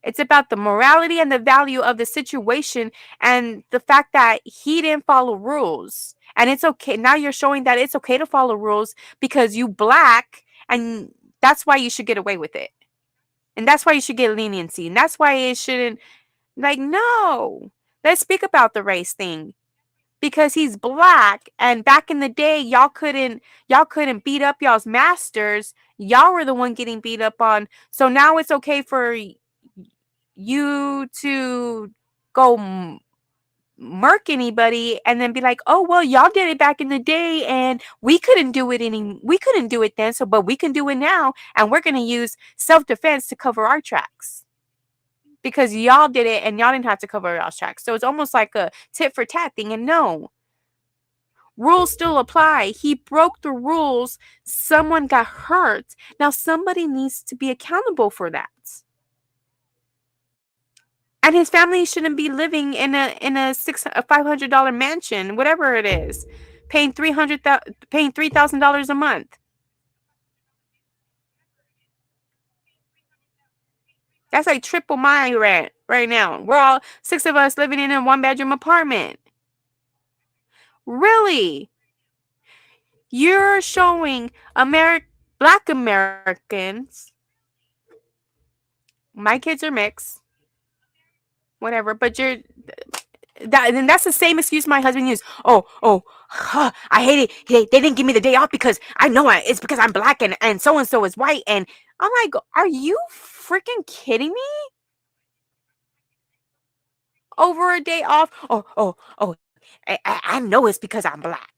It's about the morality and the value of the situation and the fact that he didn't follow rules. And it's okay. Now you're showing that it's okay to follow rules because you black, and that's why you should get away with it. And that's why you should get leniency. And that's why it shouldn't, like, no. Let's speak about the race thing. Because he's black, and back in the day y'all couldn't beat up y'all's masters. Y'all were the one getting beat up on. So now it's okay for you to go murk anybody and then be like, oh well, y'all did it back in the day and we couldn't do it then, so but we can do it now, and we're going to use self-defense to cover our tracks because y'all did it and y'all didn't have to cover y'all's tracks. So it's almost like a tit for tat thing. And no, rules still apply. He broke the rules. Someone got hurt. Now somebody needs to be accountable for that. And his family shouldn't be living in a $500 mansion, whatever it is, paying $3,000 a month. That's like triple my rent right now. We're all six of us living in a one-bedroom apartment. Really? You're showing black Americans, my kids are mixed, whatever, but that's the same excuse my husband used. I hate it. They didn't give me the day off because I know it's because I'm black and so is white. And I'm like, are you freaking kidding me? Over a day off? I know it's because I'm black.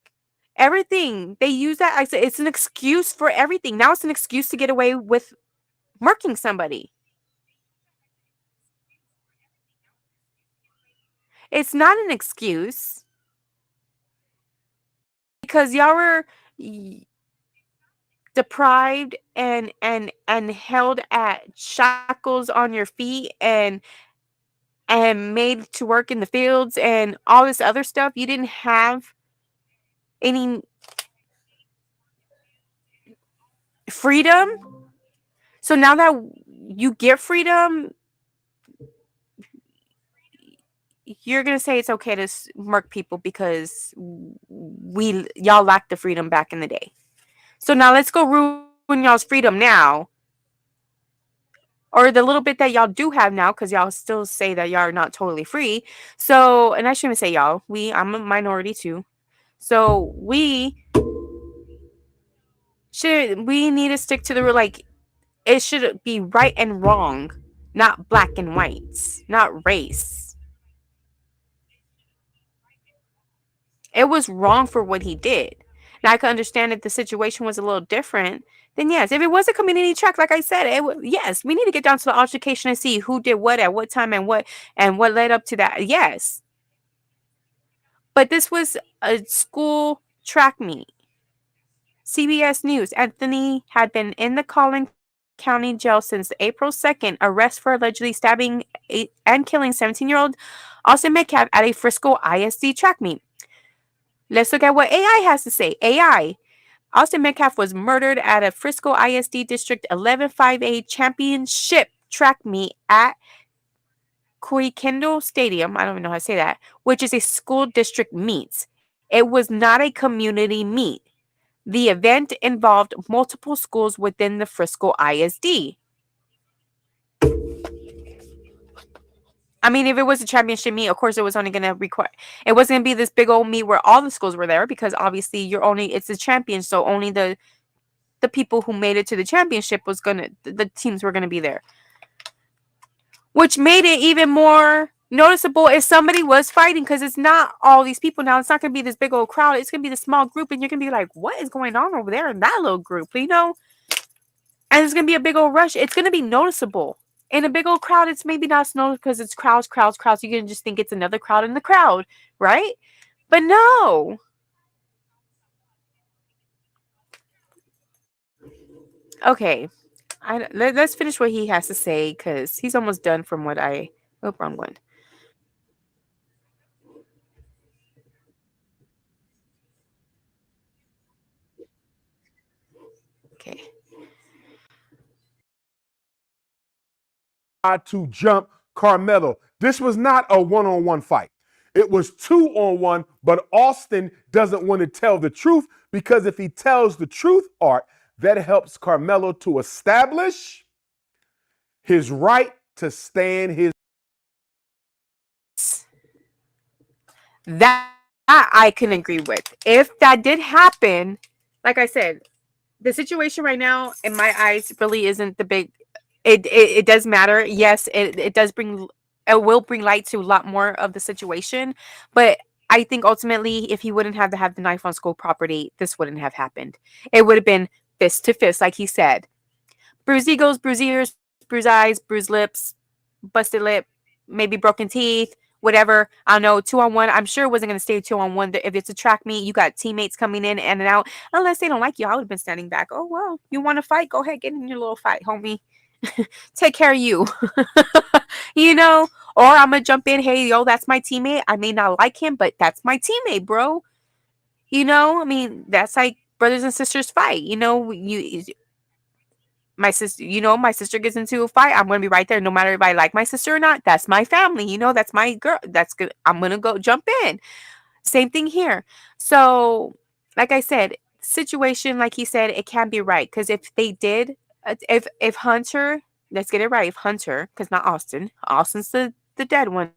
Everything. They use that. I said it's an excuse for everything. Now it's an excuse to get away with murking somebody. It's not an excuse because y'all were deprived and held at shackles on your feet and made to work in the fields and all this other stuff. You didn't have any freedom. So now that you get freedom, you're gonna say it's okay to murk people because y'all lacked the freedom back in the day. So now let's go ruin y'all's freedom now, or the little bit that y'all do have now, because y'all still say that y'all are not totally free. So, and I shouldn't say y'all. I'm a minority too. So we need to stick to the like it should be right and wrong, not black and whites, not race. It was wrong for what he did. Now I can understand if the situation was a little different. Then yes, if it was a community check, like I said, yes, we need to get down to the altercation and see who did what at what time and what led up to that. Yes, but this was a school track meet. CBS News. Anthony had been in the Collin County Jail since April 2nd. Arrest for allegedly stabbing and killing 17-year-old Austin Metcalf at a Frisco ISD track meet. Let's look at what AI has to say. AI. Austin Metcalf was murdered at a Frisco ISD District 11-5A championship track meet at Kendall Stadium. I don't even know how to say that, which is a school district meet. It was not a community meet. The event involved multiple schools within the Frisco ISD. I mean, if it was a championship meet, of course it was only going to require, it wasn't going to be this big old meet where all the schools were there because obviously it's a champion. So only the people who made it to the championship the teams were going to be there. Which made it even more noticeable if somebody was fighting because it's not all these people now. It's not going to be this big old crowd. It's going to be the small group and you're going to be like, what is going on over there in that little group, you know? And it's going to be a big old rush. It's going to be noticeable. In a big old crowd, it's maybe not noticeable because it's crowds. You can just think it's another crowd in the crowd, right? But no. Okay. Let's finish what he has to say because he's almost done from what I... Oh, wrong one. Okay. To jump Karmelo. This was not a one-on-one fight. It was 2-on-1, but Austin doesn't want to tell the truth because if he tells the truth, Art, that helps Karmelo to establish his right to stand his. That I can agree with. If that did happen, like I said, the situation right now, in my eyes, really isn't the big. It does matter. Yes, it does bring. It will bring light to a lot more of the situation, but I think ultimately, if he wouldn't have the knife on school property, this wouldn't have happened. It would have been fist to fist, like he said. Bruised egos, bruised ears, bruised eyes, bruised lips, busted lip, maybe broken teeth, whatever. I don't know, 2-on-1. I'm sure it wasn't going to stay 2-on-1. If it's a track meet, you got teammates coming in and out. Unless they don't like you, I would have been standing back. Oh, well, you want to fight? Go ahead, get in your little fight, homie. Take care of you. You know? Or I'm gonna jump in, hey, yo, that's my teammate. I may not like him, but that's my teammate, bro. I mean, that's like brothers and sisters fight. My sister, my sister gets into a fight. I'm gonna be right there, no matter if I like my sister or not. That's my family. That's my girl. That's good. I'm gonna go jump in. Same thing here. So, like I said, situation, like he said, it can be right because if they did, if Hunter, let's get it right, if Hunter, because not Austin, Austin's the dead one.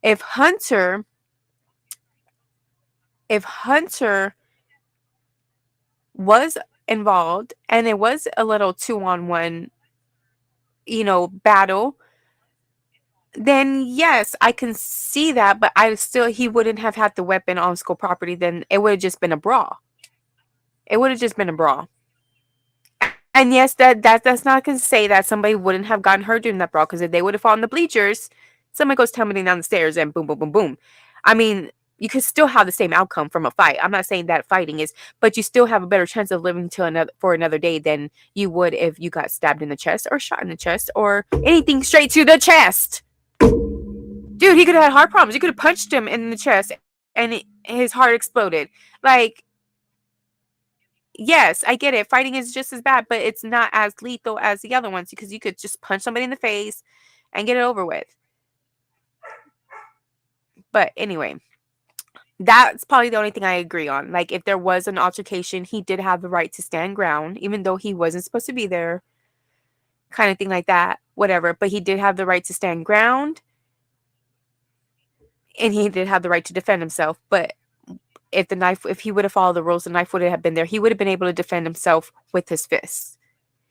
If Hunter was involved and it was a little 2-on-1, battle, then yes, I can see that, but he wouldn't have had the weapon on school property. Then it would have just been a brawl. It would have just been a brawl. And yes, that's not gonna say that somebody wouldn't have gotten hurt during that brawl, because if they would have fought in the bleachers, somebody goes tumbling down the stairs and boom, boom, boom, boom. I mean, you could still have the same outcome from a fight. I'm not saying that fighting is, but you still have a better chance of living to another day than you would if you got stabbed in the chest or shot in the chest or anything straight to the chest. Dude, he could have had heart problems. You could have punched him in the chest and his heart exploded. Like, yes, I get it. Fighting is just as bad, but it's not as lethal as the other ones because you could just punch somebody in the face and get it over with. But anyway, that's probably the only thing I agree on. Like, if there was an altercation, he did have the right to stand ground, even though he wasn't supposed to be there, kind of thing like that, whatever. But he did have the right to stand ground and he did have the right to defend himself. But if he would have followed the rules, the knife would have been there. He would have been able to defend himself with his fists.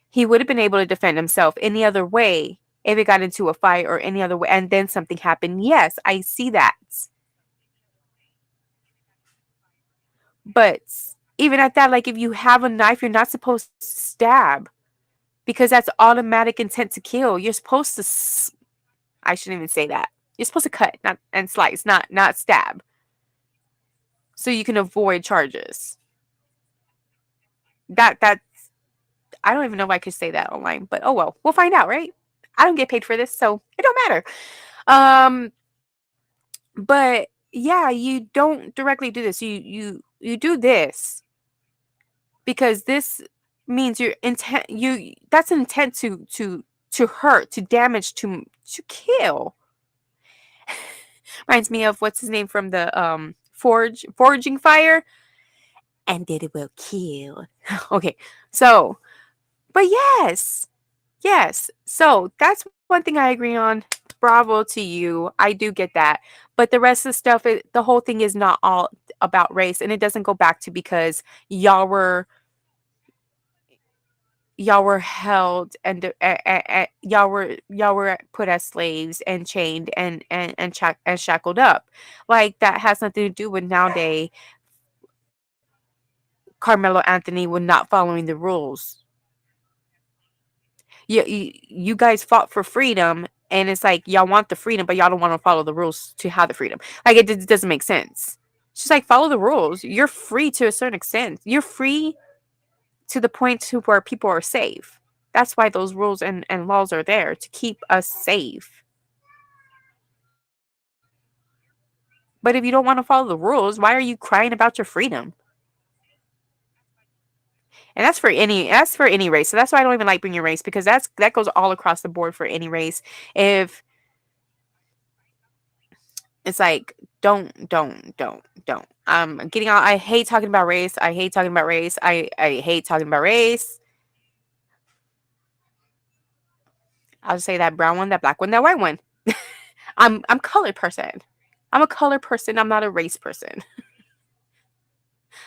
He would have been able to defend himself any other way if it got into a fight or any other way and then something happened. Yes, I see that. But even at that, like, if you have a knife, you're not supposed to stab because that's automatic intent to kill. You're supposed to I shouldn't even say that. You're supposed to cut, not and slice, not stab. So you can avoid charges. That I don't even know if I could say that online, but oh well, we'll find out, right? I don't get paid for this, so it don't matter. Um, but yeah, you don't directly do this. You do this because this means your intent. That's an intent to hurt, to damage, to kill. Reminds me of what's his name from the foraging fire, and that it will kill. Okay, so but yes. So that's one thing I agree on. Bravo to you. I do get that. But the rest of the stuff, the whole thing is not all about race, and it doesn't go back to because y'all were held and y'all were put as slaves and chained and shackled up. Like, that has nothing to do with nowadays Carmelo Anthony with not following the rules. You guys fought for freedom, and it's like y'all want the freedom but y'all don't want to follow the rules to have the freedom. Like, it doesn't make sense. It's just like, follow the rules. You're free to a certain extent. You're free to the point to where people are safe. That's why those rules and laws are there, to keep us safe. But if you don't want to follow the rules, why are you crying about your freedom? And that's for any race. So that's why I don't even like bringing race, because that goes all across the board for any race. If it's like, don't. I'm getting out. I hate talking about race. I hate talking about race. I hate talking about race. I'll just say that brown one, that black one, that white one. I'm colored person. I'm a color person. I'm not a race person.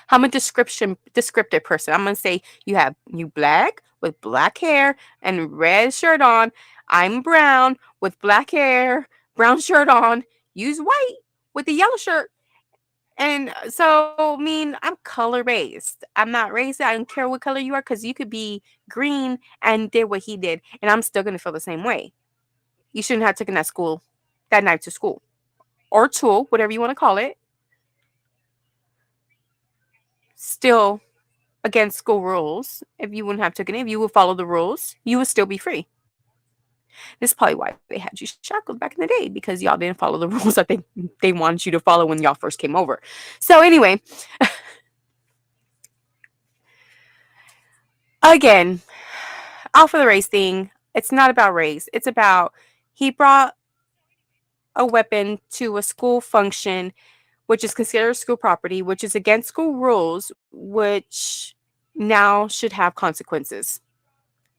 I'm a descriptive person. I'm gonna say you black with black hair and red shirt on. I'm brown with black hair, brown shirt on. Use white with the yellow shirt. And so, I mean, I'm color based. I'm not racist. I don't care what color you are, because you could be green and did what he did, and I'm still gonna feel the same way. You shouldn't have taken that knife to school, or tool, whatever you want to call it. Still against school rules. If you wouldn't have taken it, if you would follow the rules, you would still be free. This is probably why they had you shackled back in the day, because y'all didn't follow the rules that they wanted you to follow when y'all first came over. So anyway, again, off of the race thing, it's not about race. It's about he brought a weapon to a school function, which is considered school property, which is against school rules, which now should have consequences.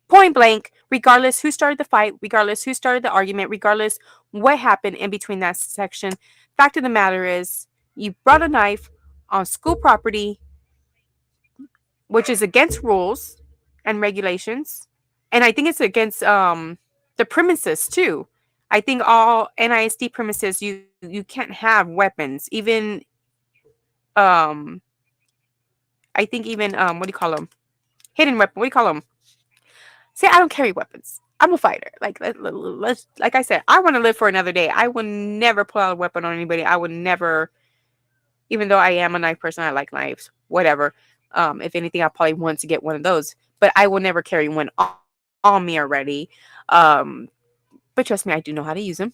Point blank, regardless who started the fight, regardless who started the argument, regardless what happened in between that section, fact of the matter is you brought a knife on school property, which is against rules and regulations. And I think it's against the premises too. I think all NISD premises you can't have weapons. Even um I think even what do you call them? Hidden weapon. What do you call them? Say I don't carry weapons. I'm a fighter. Let's like I said, I want to live for another day. I will never pull out a weapon on anybody. I would never, even though I am a knife person, I like knives. Whatever. If anything, I probably want to get one of those. But I will never carry one on me already. But trust me, I do know how to use them.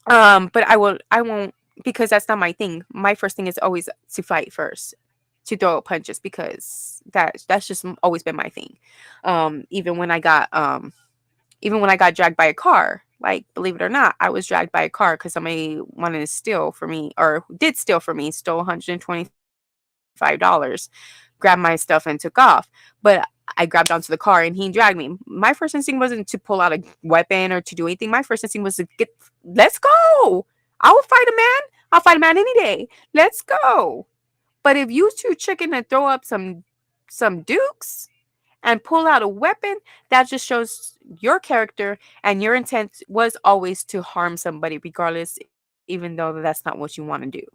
But I won't, because that's not my thing. My first thing is always to fight first, to throw punches, because that's just always been my thing. Even when I got dragged by a car, like, believe it or not, I was dragged by a car because somebody wanted to steal for me, or did steal for me, stole $125, grabbed my stuff and took off. But I grabbed onto the car and he dragged me. My first instinct wasn't to pull out a weapon or to do anything. My first instinct was to let's go. I will fight a man. I'll fight a man any day. Let's go. But if you too chicken to throw up some dukes and pull out a weapon, that just shows your character, and your intent was always to harm somebody, regardless, even though that's not what you want to do.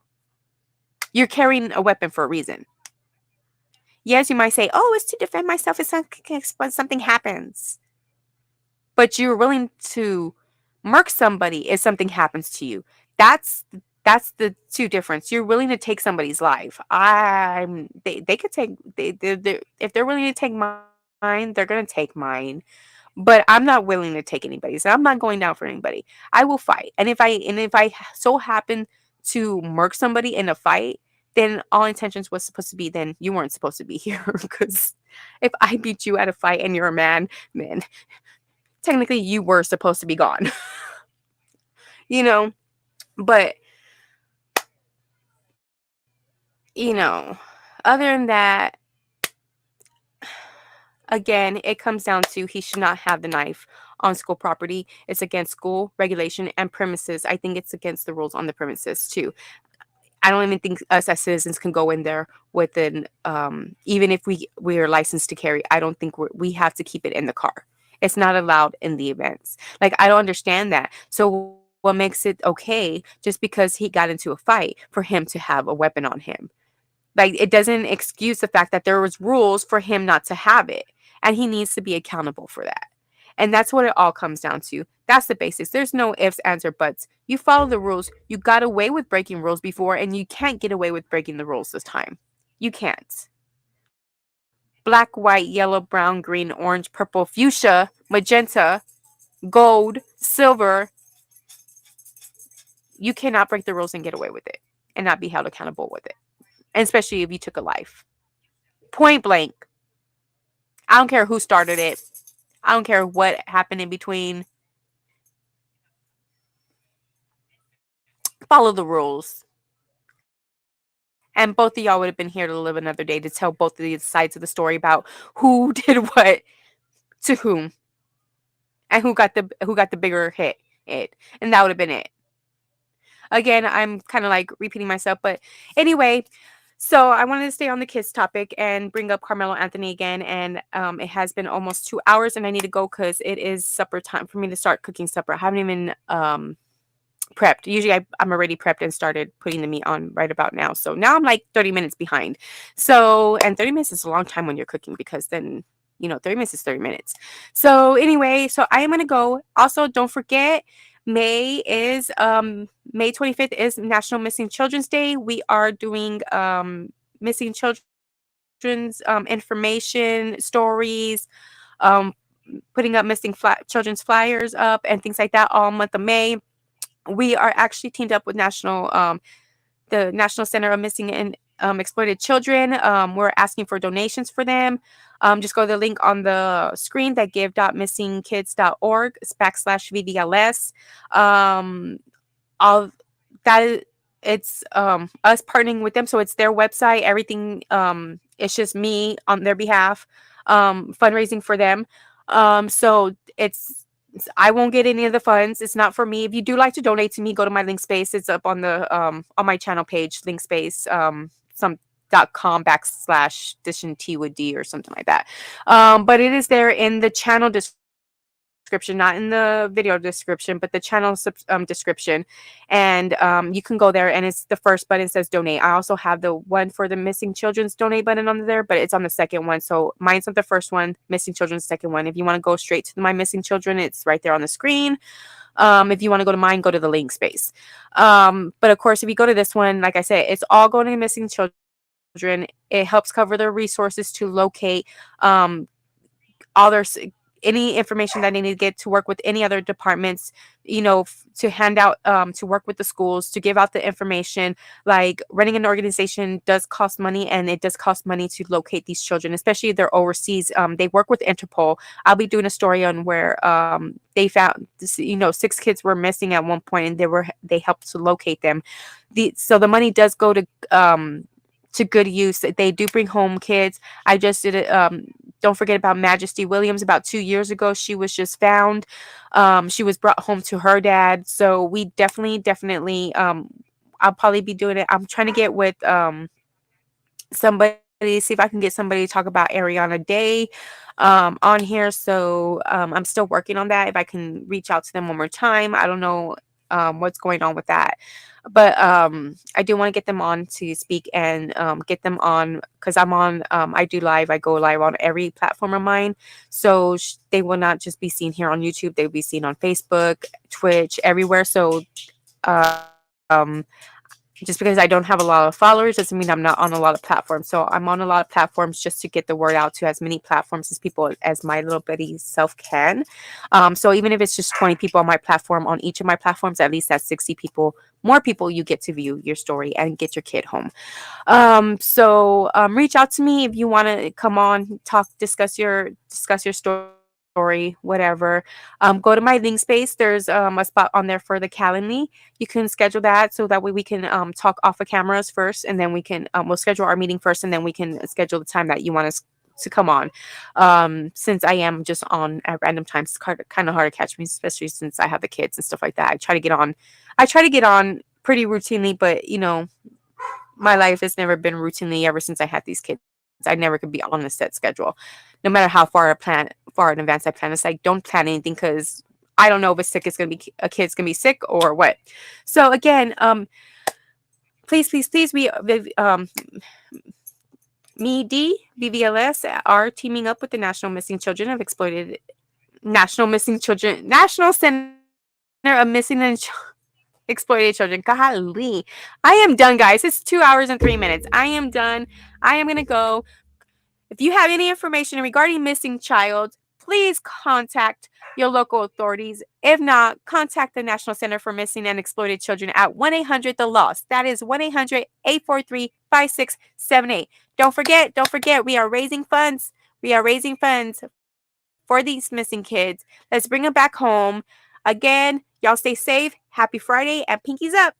You're carrying a weapon for a reason. Yes, you might say, "Oh, it's to defend myself when something happens," but you're willing to murk somebody if something happens to you. That's that's the two difference. You're willing to take somebody's life. They could take they if they're willing to take mine, they're gonna take mine. But I'm not willing to take anybody's. I'm not going down for anybody. I will fight. And if I so happen to murk somebody in a fight, then all intentions was supposed to be, then you weren't supposed to be here. Because if I beat you at a fight and you're a man, then technically you were supposed to be gone. you know? But, other than that, again, it comes down to he should not have the knife on school property. It's against school regulation and premises. I think it's against the rules on the premises too. I don't even think us as citizens can go in there with even if we are licensed to carry. I don't think we have to keep it in the car. It's not allowed in the events. Like, I don't understand that. So what makes it okay just because he got into a fight for him to have a weapon on him? Like, it doesn't excuse the fact that there was rules for him not to have it, and he needs to be accountable for that. And that's what it all comes down to. That's the basics. There's no ifs, ands, or buts. You follow the rules. You got away with breaking rules before, and you can't get away with breaking the rules this time. You can't. Black, white, yellow, brown, green, orange, purple, fuchsia, magenta, gold, silver. You cannot break the rules and get away with it and not be held accountable with it. And especially if you took a life. Point blank. I don't care who started it. I don't care what happened in between. Follow the rules. And both of y'all would have been here to live another day to tell both of these sides of the story about who did what to whom, and who got the bigger hit. And that would have been it. Again, I'm kind of like repeating myself, but anyway, so I wanted to stay on the kids topic and bring up Carmelo Anthony again. And it has been almost 2 hours, and I need to go because it is supper time for me to start cooking supper. I haven't even prepped. Usually I'm already prepped and started putting the meat on right about now. So now I'm like 30 minutes behind. So, and 30 minutes is a long time when you're cooking, because then, 30 minutes is 30 minutes. So anyway, so I am going to go. Also, don't forget, May 25th is National Missing Children's Day. We are doing missing children's information, stories, putting up missing children's flyers up and things like that all month of May. We are actually teamed up with the National Center of Missing and Exploited Children. We're asking for donations for them. Just go to the link on the screen, that give.missingkids.org/VDLS. All that it's us partnering with them, so it's their website, everything. It's just me on their behalf, fundraising for them. So I won't get any of the funds. It's not for me. If you do like to donate to me, go to my link space. It's up on my channel page, link space, some .com/ Dishin T with D or something like that. But it is there in the channel description, not in the video description, but the channel description. And you can go there, and it's the first button says donate. I also have the one for the missing children's donate button on there, but it's on the second one. So mine's not the first one, missing children's second one. If you want to go straight to my missing children, it's right there on the screen. If you want to go to mine, go to the link space. But of course, if you go to this one, like I said, it's all going to missing children. It helps cover their resources to locate all their any information that they need to get to work with any other departments, to hand out, to work with the schools, to give out the information. Like, running an organization does cost money, and it does cost money to locate these children, especially if they're overseas. They work with Interpol. I'll be doing a story on where they found 6 kids were missing at one point, and they helped to locate them. So the money does go to good use. They do bring home kids. I just did it. Don't forget about Majesty Williams. About 2 years ago, she was just found. She was brought home to her dad. So we definitely, I'll probably be doing it. I'm trying to get with somebody, see if I can get somebody to talk about Ariana Day on here. So I'm still working on that. If I can reach out to them one more time. I don't know what's going on with that. But I do want to get them on to speak, and get them on, because I'm on, I go live on every platform of mine. So they will not just be seen here on YouTube. They'll be seen on Facebook, Twitch, everywhere. So just because I don't have a lot of followers doesn't mean I'm not on a lot of platforms. So I'm on a lot of platforms just to get the word out to as many platforms as people as my little bitty self can. So even if it's just 20 people on my platform, on each of my platforms, at least that's 60 people, more people you get to view your story and get your kid home. So reach out to me if you want to come on, talk, discuss your story, whatever. Go to my link space. There's a spot on there for the Calendly. You can schedule that, so that way we can talk off of cameras first, and then we can we'll schedule our meeting first, and then we can schedule the time that you want us to come on. Since I am just on at random times, it's kind of hard to catch me, especially since I have the kids and stuff like that. I try to get on pretty routinely, but my life has never been routinely ever since I had these kids. I never could be on a set schedule, no matter how far in advance I plan. It's like, don't plan anything, because I don't know if a kid's gonna be sick or what. So again, please, me, D, VVLS are teaming up with the National Center of Missing and Exploited Children. Golly, I am done, guys. It's 2 hours and 3 minutes. I am done. I am gonna go. If you have any information regarding missing child, please contact your local authorities. If not, contact the National Center for Missing and Exploited Children at 1-800-THE-LOST. That is 1-800-843-5678. Don't forget, we are raising funds. We are raising funds for these missing kids. Let's bring them back home. Again, y'all stay safe. Happy Friday, and pinkies up.